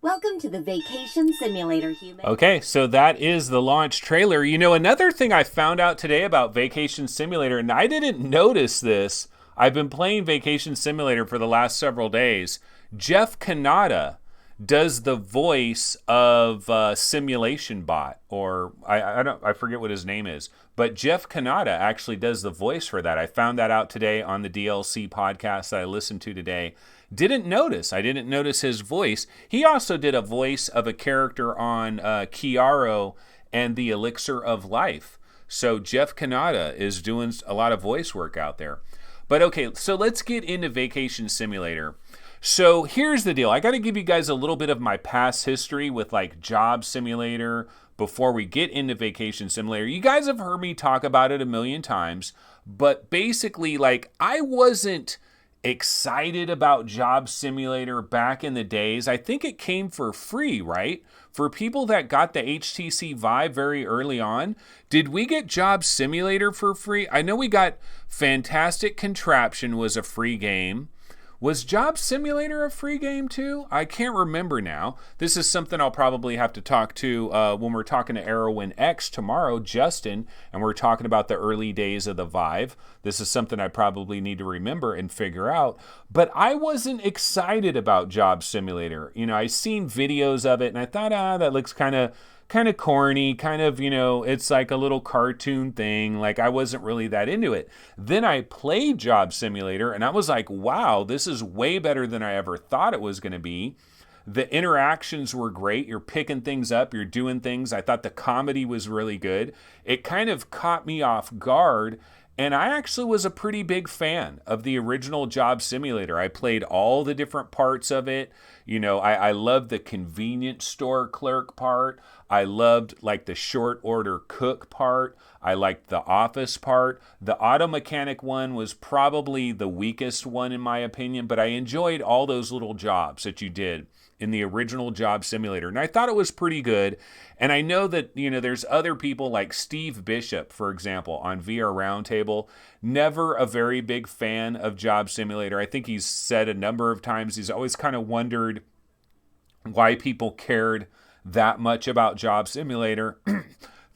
Welcome to the Vacation Simulator, human. Okay, so that is the launch trailer. Another thing I found out today about Vacation Simulator, and I didn't notice this. I've been playing Vacation Simulator for the last several days. Jeff Kanata does the voice of Simulation Bot, or I forget what his name is, but Jeff Kanata actually does the voice for that. I found that out today on the DLC podcast that I listened to today. I didn't notice his voice. He also did a voice of a character on Kiaro and the Elixir of Life. So Jeff Kanata is doing a lot of voice work out there. But okay, so let's get into Vacation Simulator. So here's the deal. I got to give you guys a little bit of my past history with like Job Simulator before we get into Vacation Simulator. You guys have heard me talk about it a million times, but basically, like, I wasn't excited about Job Simulator back in the days. I think it came for free, right? For people that got the HTC Vive very early on, did we get Job Simulator for free? I know we got Fantastic Contraption was a free game. Was Job Simulator a free game too? I can't remember now. This is something I'll probably have to talk to when we're talking to Arrowin X tomorrow, Justin, and we're talking about the early days of the Vive. This is something I probably need to remember and figure out. But I wasn't excited about Job Simulator. You know, I seen videos of it and I thought, that looks kind of corny, kind of, you know, it's like a little cartoon thing. Like, I wasn't really that into it. Then I played Job Simulator and I was like, wow, this is way better than I ever thought it was going to be. The interactions were great. You're picking things up, you're doing things. I thought the comedy was really good. It kind of caught me off guard. And I actually was a pretty big fan of the original Job Simulator. I played all the different parts of it. You know, I loved the convenience store clerk part. I loved like the short order cook part. I liked the office part. The auto mechanic one was probably the weakest one in my opinion, but I enjoyed all those little jobs that you did in the original Job Simulator. And I thought it was pretty good. And I know that, you know, there's other people like Steve Bishop, for example, on VR Roundtable, never a very big fan of Job Simulator. I think he's said a number of times, he's always kind of wondered why people cared that much about Job Simulator.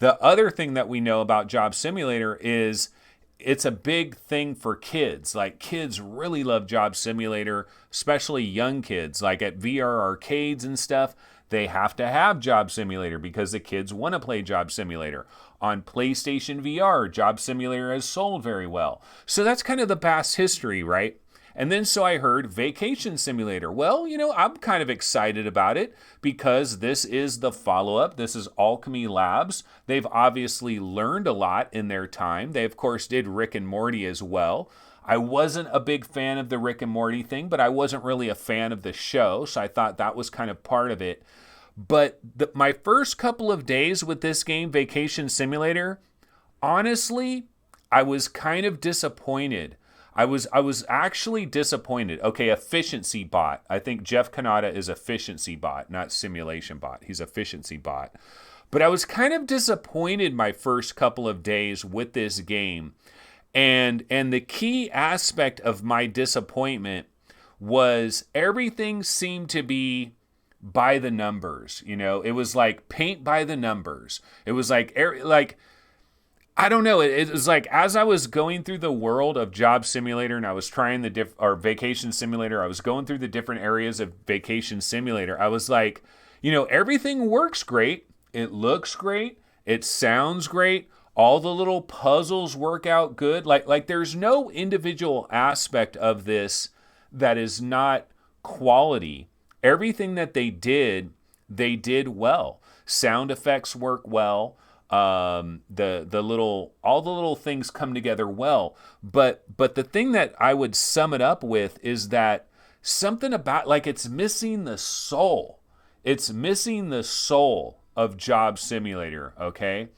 The other thing that we know about Job Simulator is it's a big thing for kids. Like, kids really love Job Simulator, especially young kids. Like at VR arcades and stuff, they have to have Job Simulator because the kids want to play Job Simulator. On PlayStation VR, Job Simulator has sold very well. So that's kind of the past history, right? And then so I heard Vacation Simulator. Well, you know, I'm kind of excited about it because this is the follow-up. This is Alchemy Labs. They've obviously learned a lot in their time. They, of course, did Rick and Morty as well. I wasn't a big fan of the Rick and Morty thing, but I wasn't really a fan of the show, so I thought that was kind of part of it. But my first couple of days with this game, Vacation Simulator, honestly, I was kind of disappointed. I was actually disappointed. Okay, efficiency bot. I think Jeff Kanata is efficiency bot, not simulation bot. He's efficiency bot. But I was kind of disappointed my first couple of days with this game. And the key aspect of my disappointment was everything seemed to be by the numbers. You know, it was like paint by the numbers. It was like I don't know. It was like as I was going through the world of Job Simulator and I was trying or Vacation Simulator, I was going through the different areas of Vacation Simulator. I was like, you know, everything works great. It looks great. It sounds great. All the little puzzles work out good. Like there's no individual aspect of this that is not quality. Everything that they did well. Sound effects work well. All the little things come together well. But the thing that I would sum it up with is that something about, like, it's missing the soul. It's missing the soul of Job Simulator, okay?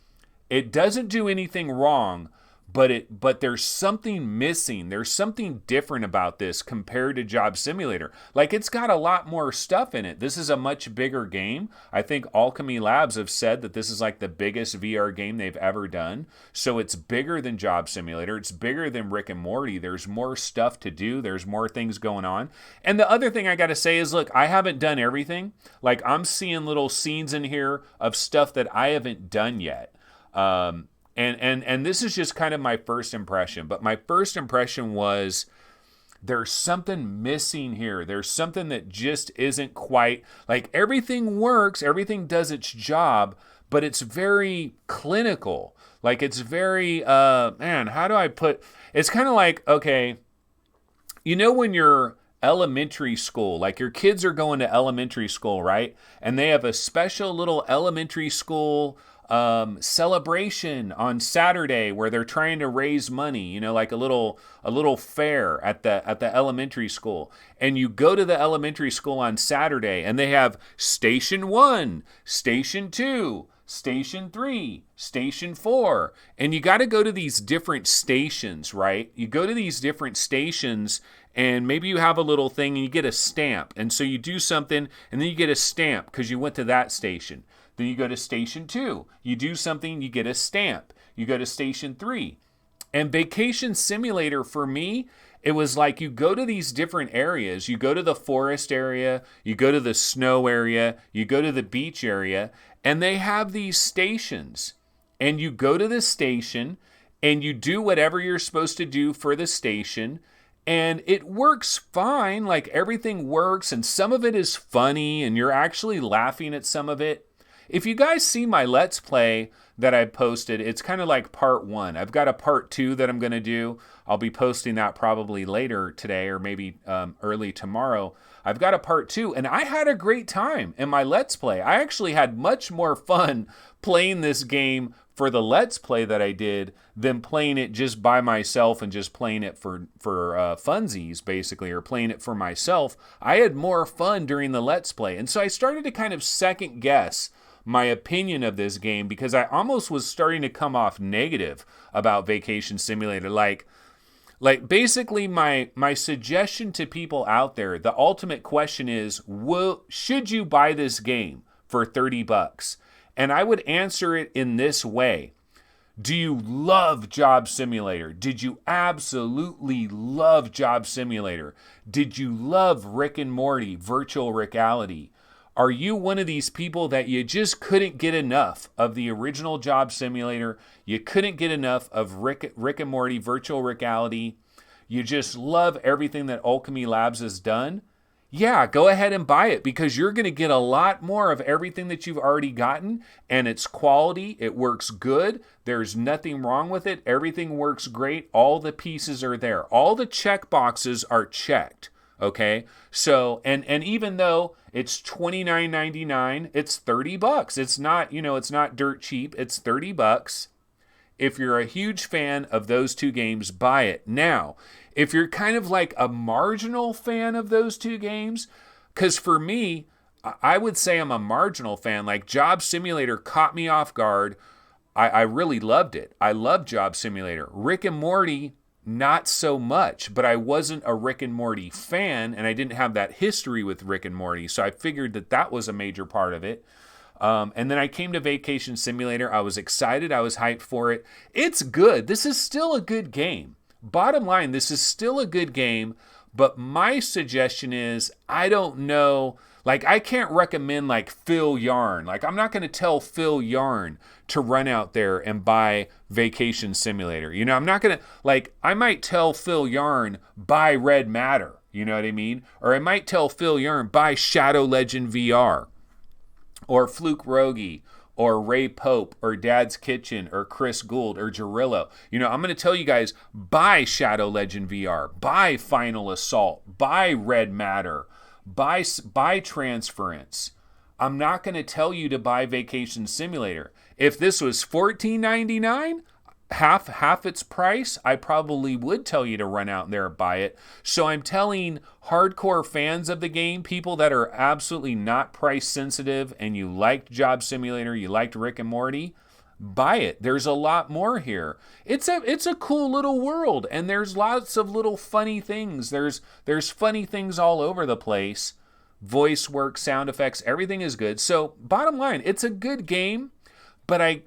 It doesn't do anything wrong, but there's something missing. There's something different about this compared to Job Simulator. Like, it's got a lot more stuff in it. This is a much bigger game. I think Alchemy Labs have said that this is like the biggest VR game they've ever done. So it's bigger than Job Simulator. It's bigger than Rick and Morty. There's more stuff to do. There's more things going on. And the other thing I got to say is, look, I haven't done everything. Like, I'm seeing little scenes in here of stuff that I haven't done yet. And this is just kind of my first impression, but my first impression was there's something missing here. There's something that just isn't quite, like, everything works, everything does its job, but it's very clinical. Like, it's very, how do I put, it's kind of like, okay, you know, when you're elementary school, like your kids are going to elementary school, right? And they have a special little elementary school celebration on Saturday where they're trying to raise money, you know, like a little fair at the elementary school. And you go to the elementary school on Saturday and they have Station 1, Station 2, Station 3, Station 4. And you got to go to these different stations, right? You go to these different stations and maybe you have a little thing and you get a stamp. And so you do something and then you get a stamp because you went to that station. Then you go to Station 2. You do something, you get a stamp. You go to Station 3. And Vacation Simulator, for me, It was like you go to these different areas. You go to the forest area, you go to the snow area, you go to the beach area, and they have these stations. And you go to the station and you do whatever you're supposed to do for the station. And it works fine. Like everything works, and some of it is funny, and you're actually laughing at some of it. If you guys see my Let's Play that I posted, it's kind of like part 1. I've got a part 2 that I'm going to do. I'll be posting that probably later today or maybe early tomorrow. I've got a part 2, and I had a great time in my Let's Play. I actually had much more fun playing this game for the Let's Play that I did than playing it just by myself and just playing it for funsies, basically, or playing it for myself. I had more fun during the Let's Play, and so I started to kind of second guess my opinion of this game because I almost was starting to come off negative about Vacation Simulator. Like basically my suggestion to people out there, the ultimate question is, should you buy this game for $30? And I would answer it in this way. Do you love Job Simulator? Did you absolutely love Job Simulator? Did you love Rick and Morty, Virtual Reality? Are you one of these people that you just couldn't get enough of the original Job Simulator? You couldn't get enough of Rick and Morty, Virtual Reality? You just love everything that Alchemy Labs has done? Yeah, go ahead and buy it because you're going to get a lot more of everything that you've already gotten, and it's quality. It works good. There's nothing wrong with it. Everything works great. All the pieces are there. All the check boxes are checked. Okay, so and even though it's $29.99, it's $30. It's not, it's not dirt cheap. It's $30. If you're a huge fan of those two games, buy it. Now, if you're kind of like a marginal fan of those two games, because for me, I would say I'm a marginal fan. Like Job Simulator caught me off guard. I really loved it. I love Job Simulator. Rick and Morty, not so much, but I wasn't a Rick and Morty fan, and I didn't have that history with Rick and Morty, so I figured that was a major part of it. And then I came to Vacation Simulator. I was excited. I was hyped for it. It's good. This is still a good game. Bottom line, this is still a good game, but my suggestion is, I don't know, like I can't recommend like Phil Yarn. Like I'm not going to tell Phil Yarn to run out there and buy Vacation Simulator. I'm not going to, like, I might tell Phil Yarn, buy Red Matter. You know what I mean? Or I might tell Phil Yarn, buy Shadow Legend VR. Or Fluke Rogi, or Ray Pope, or Dad's Kitchen, or Chris Gould, or Gerillo. I'm going to tell you guys, buy Shadow Legend VR, buy Final Assault, buy Red Matter, buy Transference. I'm not going to tell you to buy Vacation Simulator. If this was $14.99, half its price, I probably would tell you to run out there and buy it. So I'm telling hardcore fans of the game, people that are absolutely not price sensitive, and you liked Job Simulator, you liked Rick and Morty, buy it. There's a lot more here. It's a cool little world, and there's lots of little funny things. There's funny things all over the place. Voice work, sound effects, everything is good. So bottom line, it's a good game, but I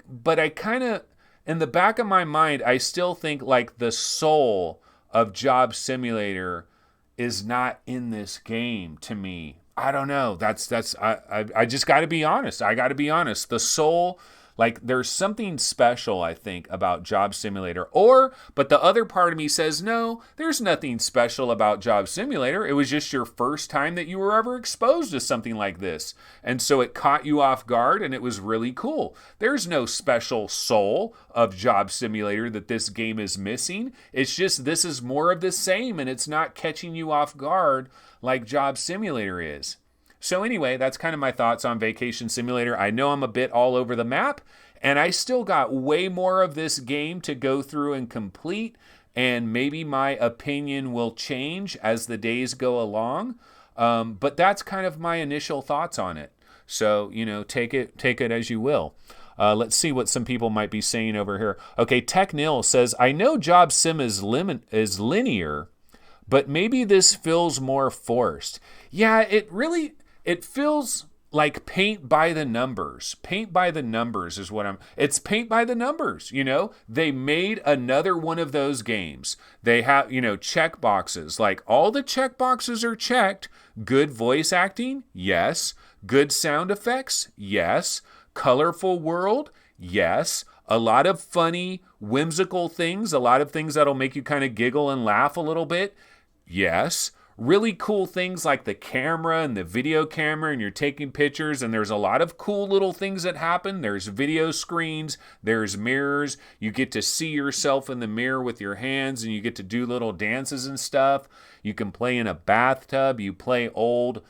kind of, in the back of my mind, I still think like the soul of Job Simulator is not in this game to me. I don't know. I just got to be honest. I got to be honest. The soul, like there's something special, I think, about Job Simulator. But the other part of me says, no, there's nothing special about Job Simulator. It was just your first time that you were ever exposed to something like this. And so it caught you off guard, and it was really cool. There's no special soul of Job Simulator that this game is missing. It's just this is more of the same, and it's not catching you off guard like Job Simulator is. So anyway, that's kind of my thoughts on Vacation Simulator. I know I'm a bit all over the map, and I still got way more of this game to go through and complete, and maybe my opinion will change as the days go along. But that's kind of my initial thoughts on it. So, take it as you will. Let's see what some people might be saying over here. Okay, TechNil says, I know Job Sim is linear, but maybe this feels more forced. Yeah, it feels like paint by the numbers. Paint by the numbers is what it's paint by the numbers, you know? They made another one of those games. They have, you know, check boxes. Like all the check boxes are checked. Good voice acting? Yes. Good sound effects? Yes. Colorful world? Yes. A lot of funny, whimsical things. A lot of things that'll make you kind of giggle and laugh a little bit? Yes. Really cool things like the camera and the video camera, and you're taking pictures, and there's a lot of cool little things that happen. There's video screens, there's mirrors. You get to see yourself in the mirror with your hands, and you get to do little dances and stuff. You can play in a bathtub. You play old.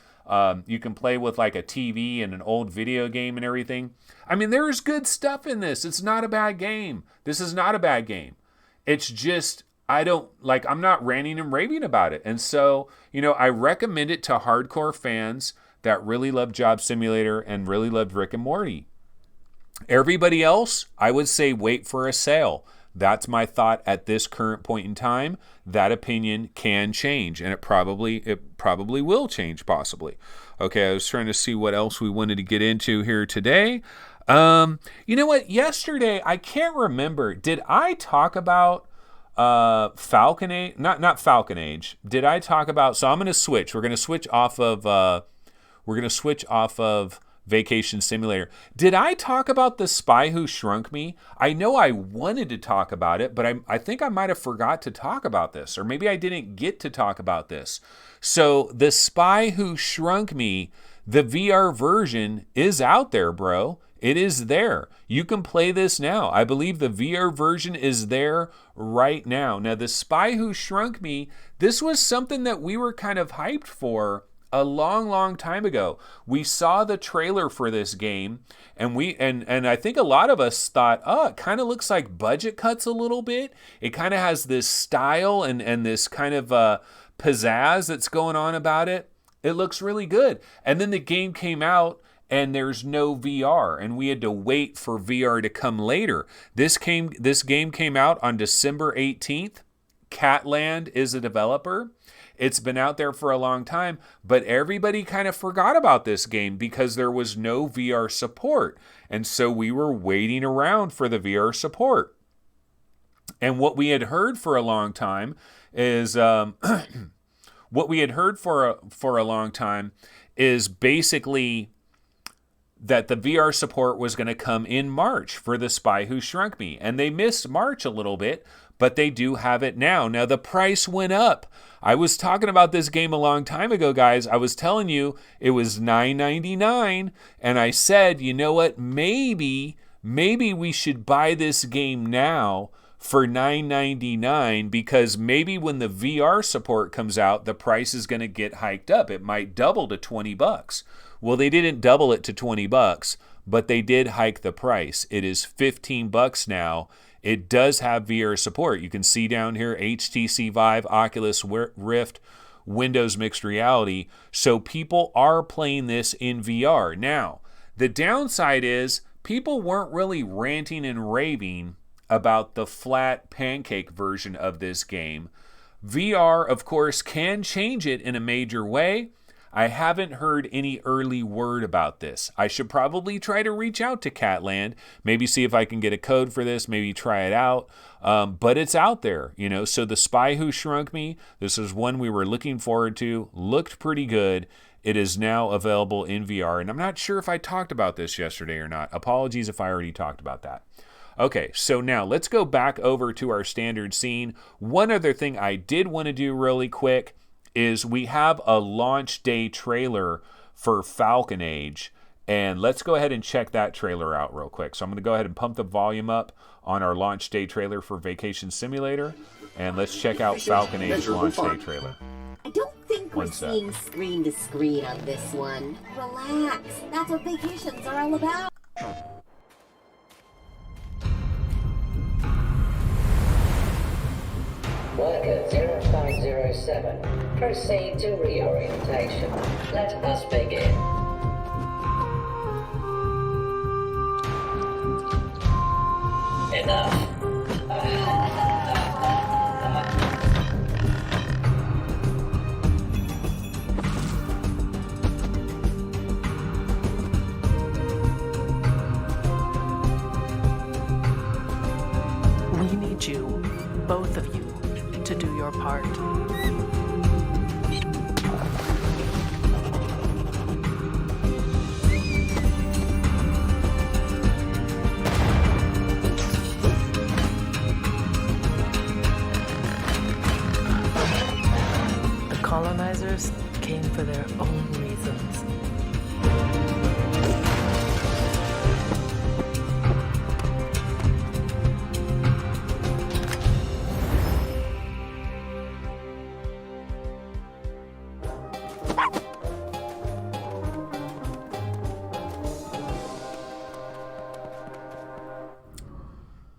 You can play with like a TV and an old video game and everything. I mean, there's good stuff in this. It's not a bad game. This is not a bad game. It's just, I'm not ranting and raving about it. And so, you know, I recommend it to hardcore fans that really love Job Simulator and really loved Rick and Morty. Everybody else, I would say wait for a sale. That's my thought at this current point in time. That opinion can change, and it probably will change, possibly. Okay, I was trying to see what else we wanted to get into here today. You know what? Yesterday, I can't remember. Did I talk about Falcon Age? Not Falcon Age. Did I talk about? So I'm going to switch. We're going to switch off of Vacation Simulator. Did I talk about The Spy Who Shrunk Me? I know I wanted to talk about it, but I think I might have forgot to talk about this, or maybe I didn't get to talk about this. So The Spy Who Shrunk Me, the VR version is out there, bro. It is there. You can play this now. I believe the VR version is there right now. Now, The Spy Who Shrunk Me, this was something that we were kind of hyped for a long time ago. We saw the trailer for this game, and I think a lot of us thought, it kind of looks like Budget Cuts a little bit. It kind of has this style and this kind of pizzazz that's going on about it. It looks really good. And then the game came out, and there's no VR, and we had to wait for VR to come later. This game came out on December 18th. Catland is a developer. It's been out there for a long time, but everybody kind of forgot about this game because there was no VR support. And so we were waiting around for the VR support. And what we had heard for a long time is basically that the VR support was going to come in March for The Spy Who Shrunk Me. And they missed March a little bit, but they do have it now. Now, the price went up. I was talking about this game a long time ago, guys. I was telling you it was $9.99, and I said, you know what, maybe we should buy this game now for $9.99, because maybe when the VR support comes out, the price is going to get hiked up. It might double to $20. Well, they didn't double it to $20, but they did hike the price. It is $15 now. It does have VR support. You can see down here, HTC Vive, Oculus Rift, Windows Mixed Reality. So people are playing this in VR. Now, the downside is people weren't really ranting and raving about the flat pancake version of this game. VR, of course, can change it in a major way. I haven't heard any early word about this. I should probably try to reach out to Catland, maybe see if I can get a code for this, maybe try it out. But it's out there, you know. So The Spy Who Shrunk Me, this is one we were looking forward to, looked pretty good. It is now available in VR, and I'm not sure if I talked about this yesterday or not. Apologies if I already talked about that. Okay, so now let's go back over to our standard scene. One other thing I did want to do really quick is we have a launch day trailer for Falcon Age, and let's go ahead and check that trailer out real quick. So I'm going to go ahead and pump the volume up on our launch day trailer for Vacation Simulator, and let's check out Falcon Age launch day trailer. I don't think we're seeing screen to screen on this one. Relax, that's what vacations are all about. Worker 0507, proceed to reorientation. Let us begin. Enough. your part. The colonizers came for their own reasons.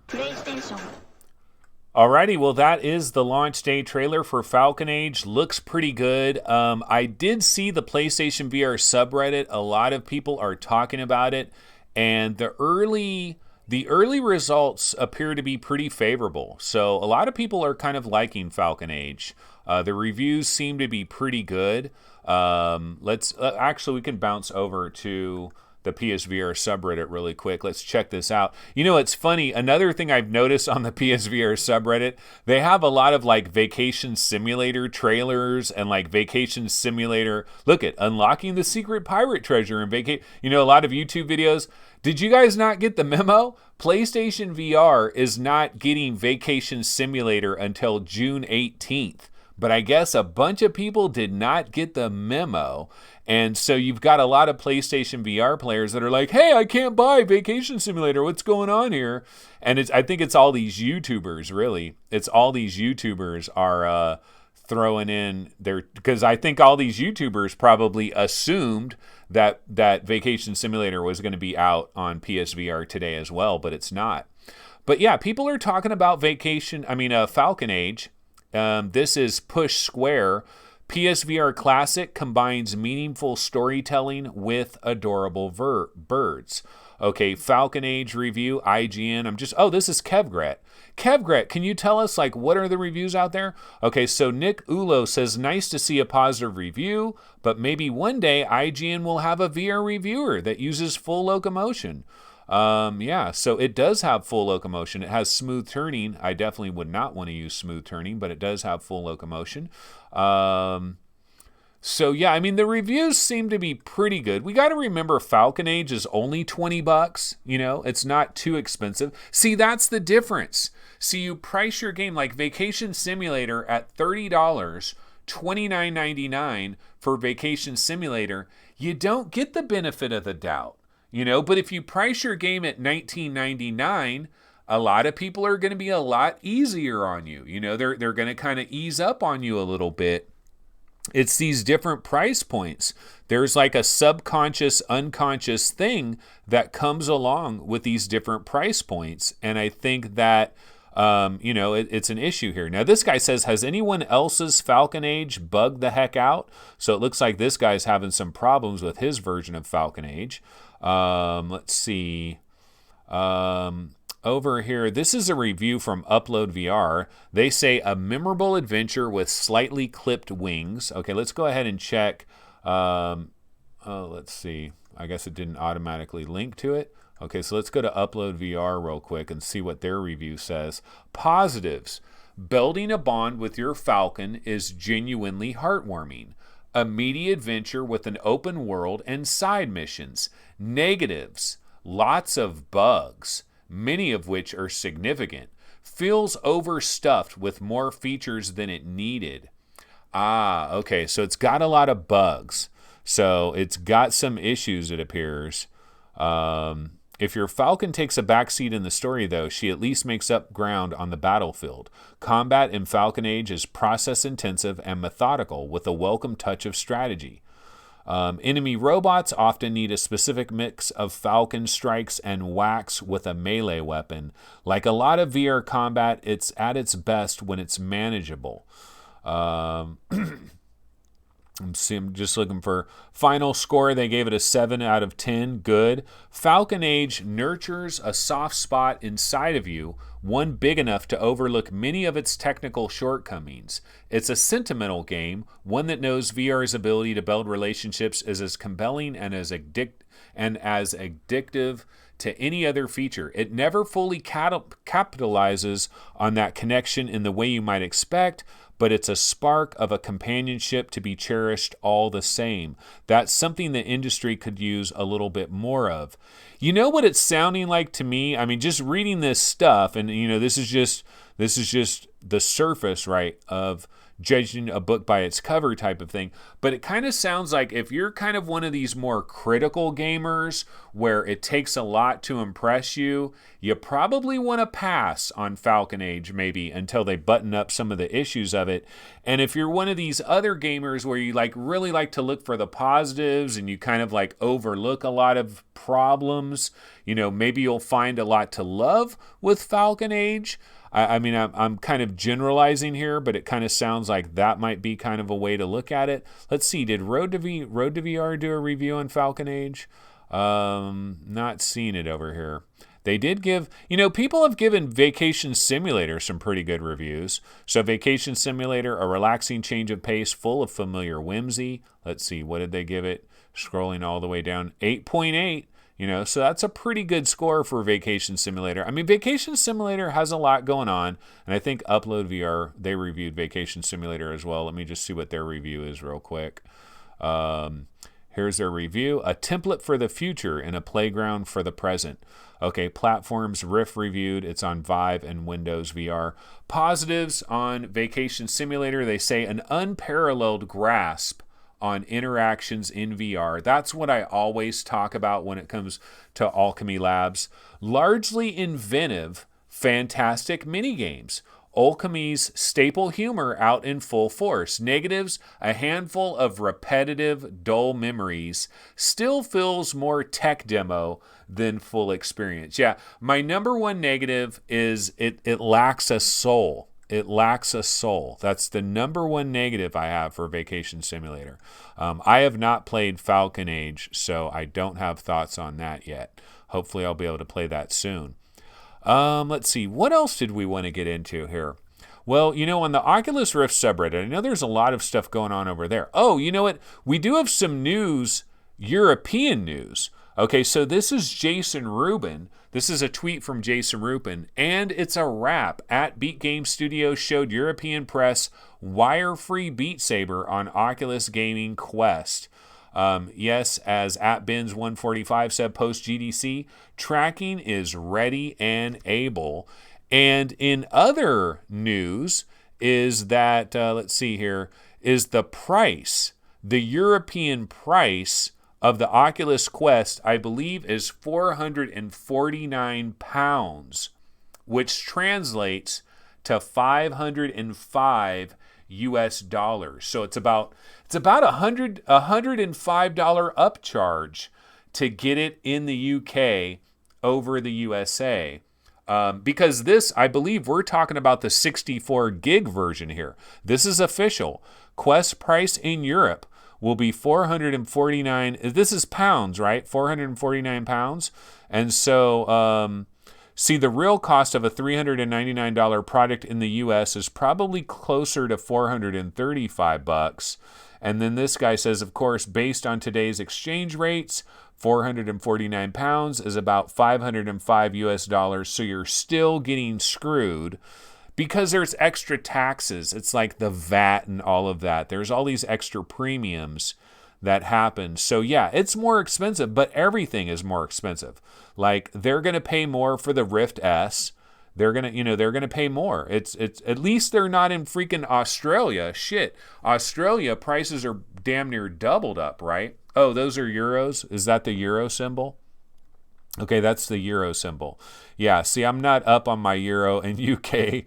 PlayStation. Alrighty, well, that is the launch day trailer for Falcon Age. Looks pretty good. I did see the PlayStation VR subreddit. A lot of people are talking about it, and the early results appear to be pretty favorable. So a lot of people are kind of liking Falcon Age. The reviews seem to be pretty good. Actually, we can bounce over to the PSVR subreddit really quick. Let's check this out. You know, it's funny. Another thing I've noticed on the PSVR subreddit, they have a lot of like vacation simulator trailers and like vacation simulator. Look at unlocking the secret pirate treasure and a lot of YouTube videos. Did you guys not get the memo? PlayStation VR is not getting Vacation Simulator until June 18th. But I guess a bunch of people did not get the memo. And so you've got a lot of PlayStation VR players that are like, hey, I can't buy Vacation Simulator. What's going on here? And I think it's all these YouTubers, really. It's all these YouTubers are throwing in their... Because I think all these YouTubers probably assumed that Vacation Simulator was going to be out on PSVR today as well, but it's not. But yeah, people are talking about Falcon Age. This is Push Square. PSVR Classic combines meaningful storytelling with adorable birds. Okay, Falcon Age review, IGN. This is Kevgret. Kevgret, can you tell us, what are the reviews out there? Okay, so Nick Ulo says, nice to see a positive review, but maybe one day IGN will have a VR reviewer that uses full locomotion. So it does have full locomotion. It has smooth turning. I definitely would not want to use smooth turning, but it does have full locomotion. The reviews seem to be pretty good. We got to remember Falcon Age is only $20. It's not too expensive. See, that's the difference. See, you price your game like Vacation Simulator at $30, $29.99 for Vacation Simulator. You don't get the benefit of the doubt. But if you price your game at $19.99, a lot of people are going to be a lot easier on you. They're going to kind of ease up on you a little bit. It's these different price points. There's like a subconscious, unconscious thing that comes along with these different price points. And I think that, it's an issue here. Now, this guy says, has anyone else's Falcon Age bugged the heck out? So it looks like this guy's having some problems with his version of Falcon Age. Let's see. Over here, this is a review from Upload VR. They say a memorable adventure with slightly clipped wings. Okay, let's go ahead and check. Let's see. I guess it didn't automatically link to it. Okay, so let's go to Upload VR real quick and see what their review says. Positives. Building a bond with your Falcon is genuinely heartwarming. A meaty adventure with an open world and side missions. Negatives. Lots of bugs, many of which are significant. Feels overstuffed with more features than it needed. Okay, so it's got a lot of bugs. So it's got some issues, it appears. If your Falcon takes a backseat in the story, though, she at least makes up ground on the battlefield. Combat in Falcon Age is process-intensive and methodical with a welcome touch of strategy. Enemy robots often need a specific mix of Falcon strikes and whacks with a melee weapon. Like a lot of VR combat, it's at its best when it's manageable. I'm just looking for final score. They gave it a 7 out of 10. Good. Falcon Age nurtures a soft spot inside of you, one big enough to overlook many of its technical shortcomings. It's a sentimental game, one that knows VR's ability to build relationships is as compelling and as addictive to any other feature. It never fully capitalizes on that connection in the way you might expect, but it's a spark of a companionship to be cherished all the same. That's something the industry could use a little bit more of. You know what it's sounding like to me? I mean, just reading this stuff, and this is just the surface, right, of judging a book by its cover type of thing. But it kind of sounds like if you're kind of one of these more critical gamers where it takes a lot to impress you, you probably want to pass on Falcon Age maybe until they button up some of the issues of it. And if you're one of these other gamers where you really like to look for the positives and you kind of like overlook a lot of problems, maybe you'll find a lot to love with Falcon Age. I mean, I'm kind of generalizing here, but it kind of sounds like that might be kind of a way to look at it. Let's see, did Road to VR do a review on Falcon Age? Not seeing it over here. They did give, people have given Vacation Simulator some pretty good reviews. So Vacation Simulator, a relaxing change of pace full of familiar whimsy. Let's see, what did they give it? Scrolling all the way down, 8.8. So that's a pretty good score for Vacation Simulator. I mean, Vacation Simulator has a lot going on, and I think Upload VR, they reviewed Vacation Simulator as well. Let me just see what their review is real quick. Here's their review. A template for the future and a playground for the present. Okay, platforms, Rift reviewed. It's on Vive and Windows VR. Positives on Vacation Simulator, they say an unparalleled grasp on interactions in VR. That's what I always talk about when it comes to Alchemy Labs. Largely inventive, fantastic minigames. Alchemy's staple humor out in full force. Negatives, a handful of repetitive, dull memories. Still feels more tech demo than full experience. Yeah, my number one negative is it lacks a soul. It lacks a soul. That's the number one negative I have for Vacation Simulator. I have not played Falcon Age, so I don't have thoughts on that yet. Hopefully I'll be able to play that soon. Let's see. What else did we want to get into here? Well, on the Oculus Rift subreddit, I know there's a lot of stuff going on over there. Oh, you know what? We do have some news, European news. Okay, so this is Jason Rubin. This is a tweet from Jason Rubin, and it's a wrap. At Beat Game Studios showed European press wire-free Beat Saber on Oculus Gaming Quest. Yes, as at Bins145 said post-GDC, tracking is ready and able. And in other news is that, let's see here, is the price, the European price of the Oculus Quest, I believe, is £449, which translates to $505 US. So it's about $105 upcharge to get it in the UK over the USA. Because this, I believe we're talking about the 64 gig version here. This is official. Quest price in Europe will be 449. This is pounds, right? 449 pounds. And so, see, the real cost of a $399 product in the US is probably closer to $435. And then this guy says, of course, based on today's exchange rates, 449 pounds is about $505 US. So you're still getting screwed because there's extra taxes. It's like the VAT and all of that. There's all these extra premiums that happen. So yeah, it's more expensive, but everything is more expensive. Like they're going to pay more for the Rift S. They're going to pay more. It's at least they're not in freaking Australia. Shit. Australia prices are damn near doubled up, right? Oh, those are euros. Is that the euro symbol? Okay, that's the euro symbol. Yeah, see, I'm not up on my euro and UK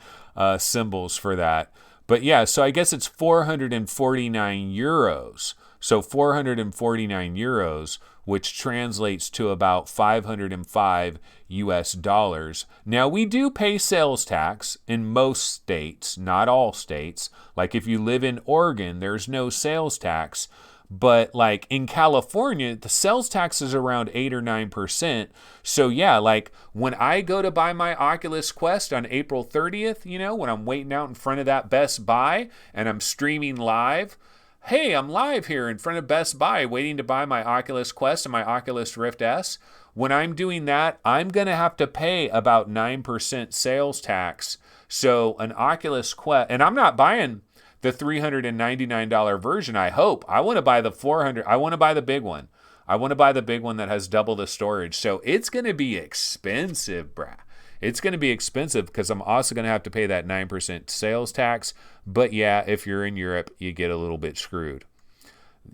symbols for that. But yeah, so I guess it's 449 euros. So 449 euros, which translates to about $505 US. Now, we do pay sales tax in most states, not all states. Like if you live in Oregon, there's no sales tax. But like in California, the sales tax is around 8 or 9%. So yeah, like when I go to buy my Oculus Quest on April 30th, when I'm waiting out in front of that Best Buy and I'm streaming live, hey, I'm live here in front of Best Buy waiting to buy my Oculus Quest and my Oculus Rift S. When I'm doing that, I'm going to have to pay about 9% sales tax. So an Oculus Quest, and I'm not buying the $399 version. I hope. I want to buy the $400. I want to buy the big one. I want to buy the big one that has double the storage. So it's going to be expensive, brah. It's going to be expensive because I'm also going to have to pay that 9% sales tax. But yeah, if you're in Europe, you get a little bit screwed.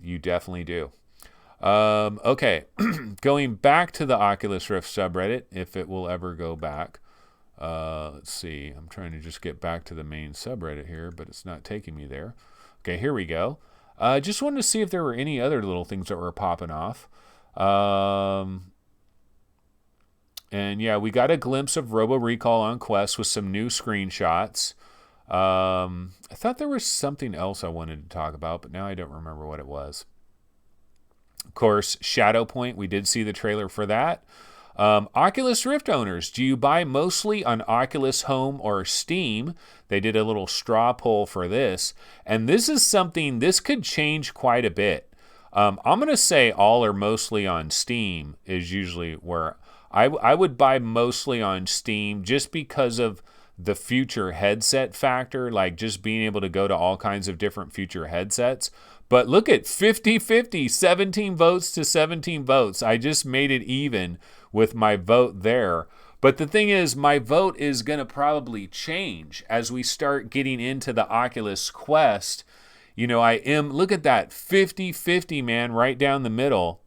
You definitely do. Okay, going back to the Oculus Rift subreddit, if it will ever go back. Let's see. I'm trying to just get back to the main subreddit here, but it's not taking me there. Okay, here we go. Just wanted to see if there were any other little things that were popping off. And yeah, we got a glimpse of Robo Recall on Quest with some new screenshots. I thought there was something else I wanted to talk about, but now I don't remember what it was. Of course, Shadow Point, we did see the trailer for that. Oculus Rift owners, do you buy mostly on Oculus Home or Steam? They did a little straw poll for this. And this is something, this could change quite a bit. I'm going to say all or mostly on Steam is usually where I would buy mostly on Steam just because of the future headset factor, like just being able to go to all kinds of different future headsets. But look at 50-50, 17 votes to 17 votes. I just made it even with my vote there. But the thing is, my vote is going to probably change as we start getting into the Oculus Quest. You know, look at that, 50-50, man, right down the middle.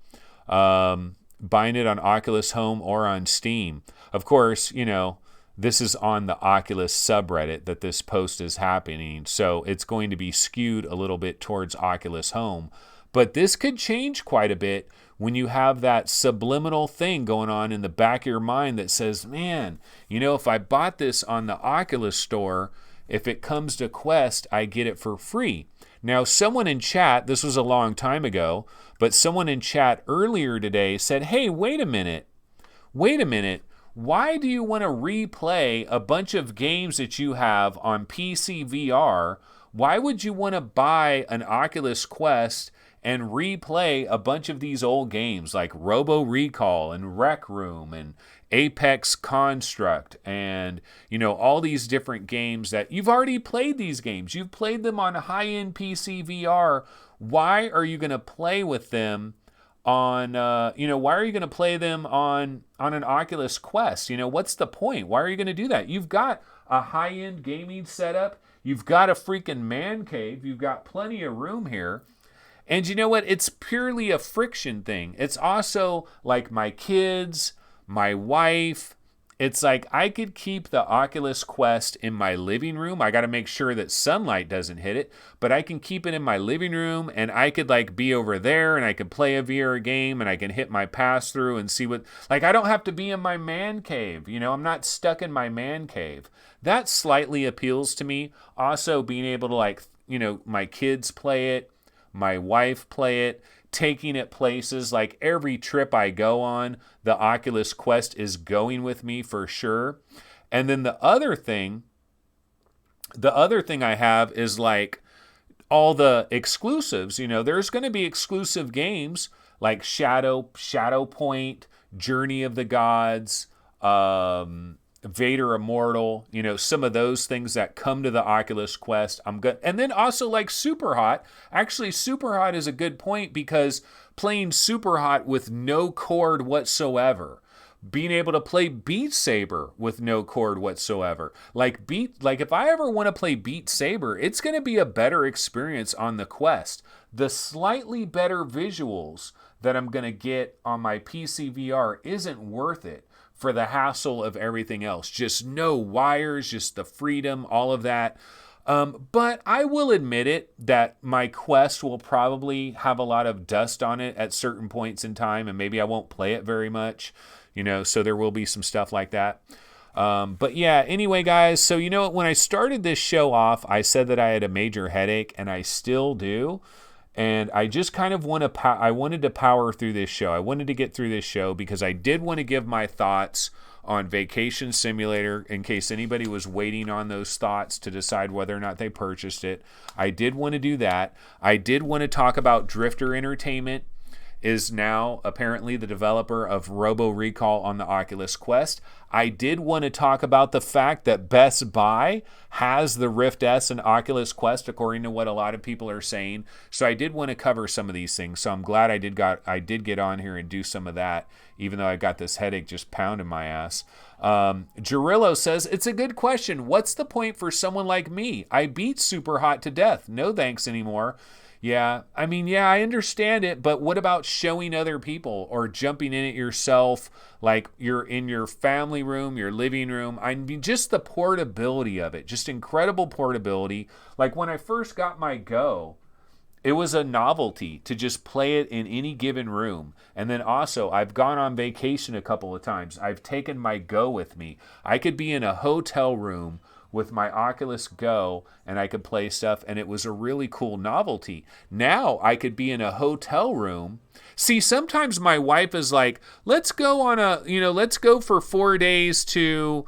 Buying it on Oculus Home or on Steam. Of course, you know, this is on the Oculus subreddit that this post is happening, so it's going to be skewed a little bit towards Oculus Home. But this could change quite a bit when you have that subliminal thing going on in the back of your mind that says, man, you know, if I bought this on the Oculus store, if it comes to Quest, I get it for free. Now, someone in chat, this was a long time ago, but someone in chat earlier today said, hey, wait a minute. Why do you want to replay a bunch of games that you have on PC VR? Why would you want to buy an Oculus Quest and replay a bunch of these old games like Robo Recall and Rec Room and Apex Construct and, you know, all these different games that you've already played these games. You've played them on high-end PC VR. Why are you going to play with them on, why are you going to play them on an Oculus Quest? You know, what's the point? Why are you going to do that? You've got a high-end gaming setup. You've got a freaking man cave. You've got plenty of room here. And you know what? It's purely a friction thing. It's also like my kids, my wife. It's like I could keep the Oculus Quest in my living room. I got to make sure that sunlight doesn't hit it, but I can keep it in my living room and I could like be over there and I could play a VR game and I can hit my pass through and see what, like I don't have to be in my man cave. You know, I'm not stuck in my man cave. That slightly appeals to me. Also being able to like, you know, my kids play it, my wife play it, taking it places. Like every trip I go on, the Oculus Quest is going with me for sure. And then the other thing I have is like all the exclusives. You know, there's going to be exclusive games like Shadow Point, Journey of the Gods, Vader Immortal, you know, some of those things that come to the Oculus Quest. I'm good. And then also like Superhot. Actually, Superhot is a good point because playing Superhot with no cord whatsoever, being able to play Beat Saber with no cord whatsoever. Like if I ever want to play Beat Saber, it's going to be a better experience on the Quest. The slightly better visuals that I'm going to get on my PC VR isn't worth it for the hassle of everything else. Just no wires, just the freedom, all of that. But I will admit it that my Quest will probably have a lot of dust on it at certain points in time, and maybe I won't play it very much, you know, so there will be some stuff like that. But yeah, anyway, guys, so you know what, when I started this show off, I said that I had a major headache, and I still do. And I just kind of I wanted to power through this show. I wanted to get through this show because I did want to give my thoughts on Vacation Simulator in case anybody was waiting on those thoughts to decide whether or not they purchased it. I did want to do that. I did want to talk about Drifter Entertainment is now apparently the developer of Robo Recall on the Oculus Quest. I did want to talk about the fact that Best Buy has the Rift S and Oculus Quest, according to what a lot of people are saying. So I did want to cover some of these things. So I'm glad I did get on here and do some of that, even though I got this headache just pounding my ass. Gerillo says, it's a good question. What's the point for someone like me? I beat Super Hot to death. No thanks anymore. Yeah, I mean, yeah, I understand it, but what about showing other people or jumping in it yourself, like you're in your family room, your living room? I mean, just the portability of it, just incredible portability. Like when I first got my Go, it was a novelty to just play it in any given room. And then also, I've gone on vacation a couple of times. I've taken my Go with me. I could be in a hotel room with my Oculus Go and I could play stuff, and it was a really cool novelty. Now I could be in a hotel room. See, sometimes my wife is like, let's go for 4 days to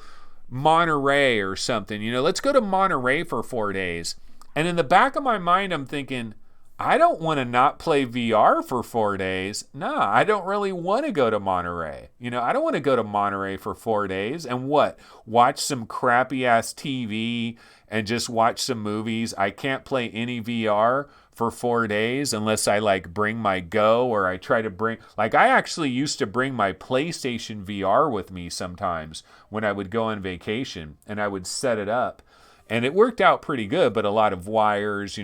Monterey or something. Let's go to Monterey for 4 days. And in the back of my mind, I'm thinking, I don't want to not play VR for 4 days. Nah, I don't really want to go to Monterey. I don't want to go to Monterey for 4 days and watch some crappy ass TV and just watch some movies. I can't play any VR for 4 days unless I bring my Go, or I try to bring, I actually used to bring my PlayStation VR with me sometimes when I would go on vacation, and I would set it up. And it worked out pretty good, but a lot of wires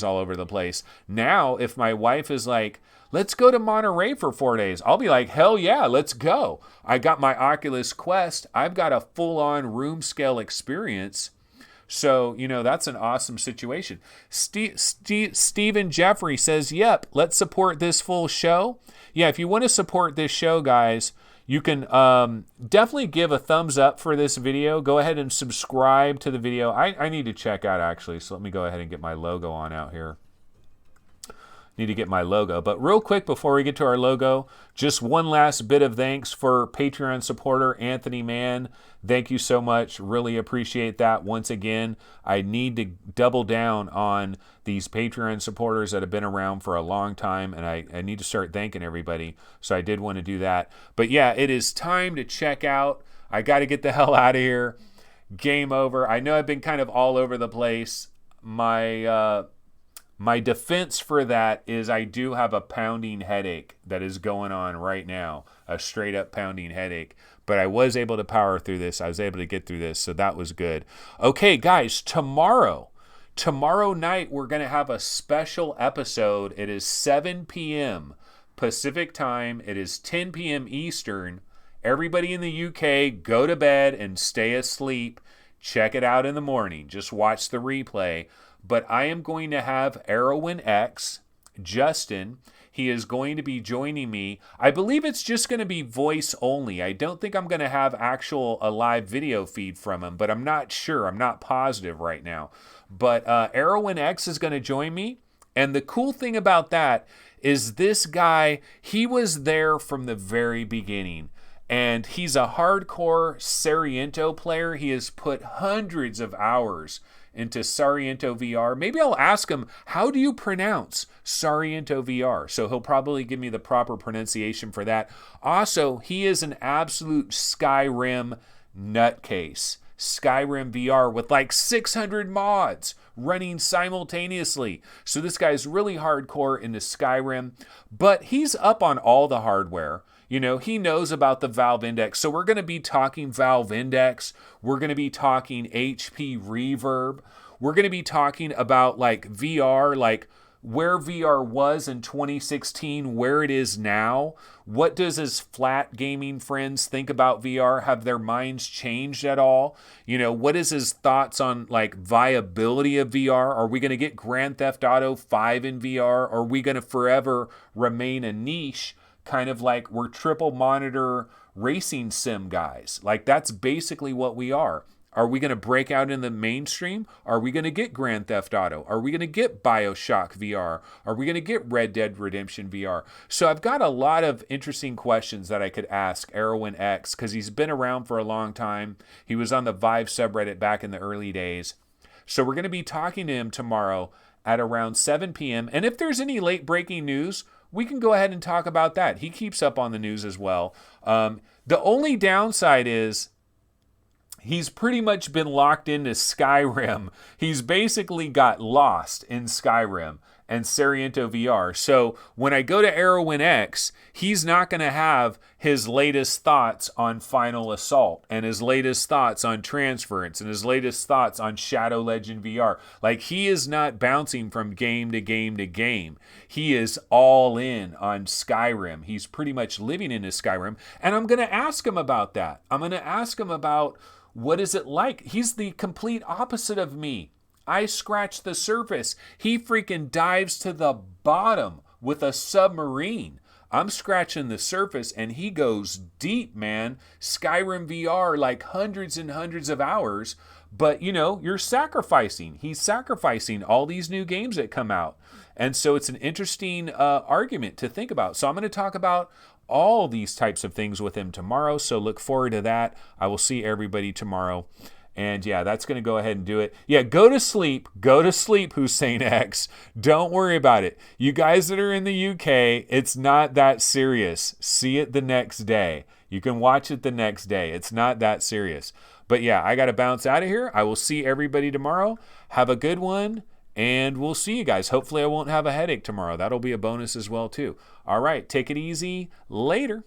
all over the place. Now, if my wife is like, let's go to Monterey for 4 days, I'll be like, hell yeah, let's go. I got my Oculus Quest. I've got a full-on room scale experience. So, that's an awesome situation. Stephen Jeffrey says, yep, let's support this full show. Yeah, if you want to support this show, guys, you can definitely give a thumbs up for this video. Go ahead and subscribe to the video. I need to check out, actually, so let me go ahead and get my logo on out here. Need to get my logo. But real quick, before we get to our logo, just one last bit of thanks for Patreon supporter Anthony Mann. Thank you so much. Really appreciate that. Once again, I need to double down on these Patreon supporters that have been around for a long time, and I need to start thanking everybody. So I did want to do that. But yeah, it is time to check out. I got to get the hell out of here. Game over. I know I've been kind of all over the place. My defense for that is I do have a pounding headache that is going on right now, a straight up pounding headache. But I was able to power through this. I was able to get through this, so that was good. Okay, guys, tomorrow night we're going to have a special episode. It is 7 p.m. Pacific time. It is 10 p.m. Eastern. Everybody in the UK, go to bed and stay asleep. Check it out in the morning. Just watch the replay. But I am going to have Erwin X, Justin. He is going to be joining me. I believe it's just going to be voice only. I don't think I'm going to have a live video feed from him, but I'm not sure. I'm not positive right now. But Erwin X is going to join me. And the cool thing about that is this guy, he was there from the very beginning. And he's a hardcore Sariento player. He has put hundreds of hours into Sariento VR. Maybe I'll ask him, how do you pronounce Sariento VR? So he'll probably give me the proper pronunciation for that. Also, he is an absolute Skyrim nutcase. Skyrim VR with 600 mods running simultaneously. So this guy's really hardcore into Skyrim, but he's up on all the hardware. He knows about the Valve Index. So we're going to be talking Valve Index. We're going to be talking HP Reverb. We're going to be talking about VR, where VR was in 2016, where it is now. What does his flat gaming friends think about VR? Have their minds changed at all? What is his thoughts on viability of VR? Are we going to get Grand Theft Auto 5 in VR? Are we going to forever remain a niche? Kind of like we're triple monitor racing sim guys. That's basically what we are. Are we going to break out in the mainstream? Are we going to get Grand Theft Auto? Are we going to get BioShock VR? Are we going to get Red Dead Redemption VR? So I've got a lot of interesting questions that I could ask Erwin X, because he's been around for a long time. He was on the Vive subreddit back in the early days. So we're going to be talking to him tomorrow at around 7 p.m. And if there's any late breaking news, we can go ahead and talk about that. He keeps up on the news as well. The only downside is he's pretty much been locked into Skyrim. He's basically got lost in Skyrim and Sariento VR. So when I go to Arrowin X, he's not going to have his latest thoughts on Final Assault and his latest thoughts on Transference and his latest thoughts on Shadow Legend VR. Like, he is not bouncing from game to game to game. He is all in on Skyrim. He's pretty much living in his Skyrim. And I'm going to ask him about that. I'm going to ask him about what is it like. He's the complete opposite of me. I scratch the surface. He freaking dives to the bottom with a submarine. I'm scratching the surface and he goes deep, man. Skyrim VR, like hundreds and hundreds of hours. But, you know, you're sacrificing. He's sacrificing all these new games that come out. And so it's an interesting argument to think about. So I'm going to talk about all these types of things with him tomorrow. So look forward to that. I will see everybody tomorrow. And yeah, that's going to go ahead and do it. Yeah, go to sleep. Go to sleep, Hussein X. Don't worry about it. You guys that are in the UK, it's not that serious. See it the next day. You can watch it the next day. It's not that serious. But yeah, I got to bounce out of here. I will see everybody tomorrow. Have a good one. And we'll see you guys. Hopefully I won't have a headache tomorrow. That'll be a bonus as well, too. All right, take it easy. Later.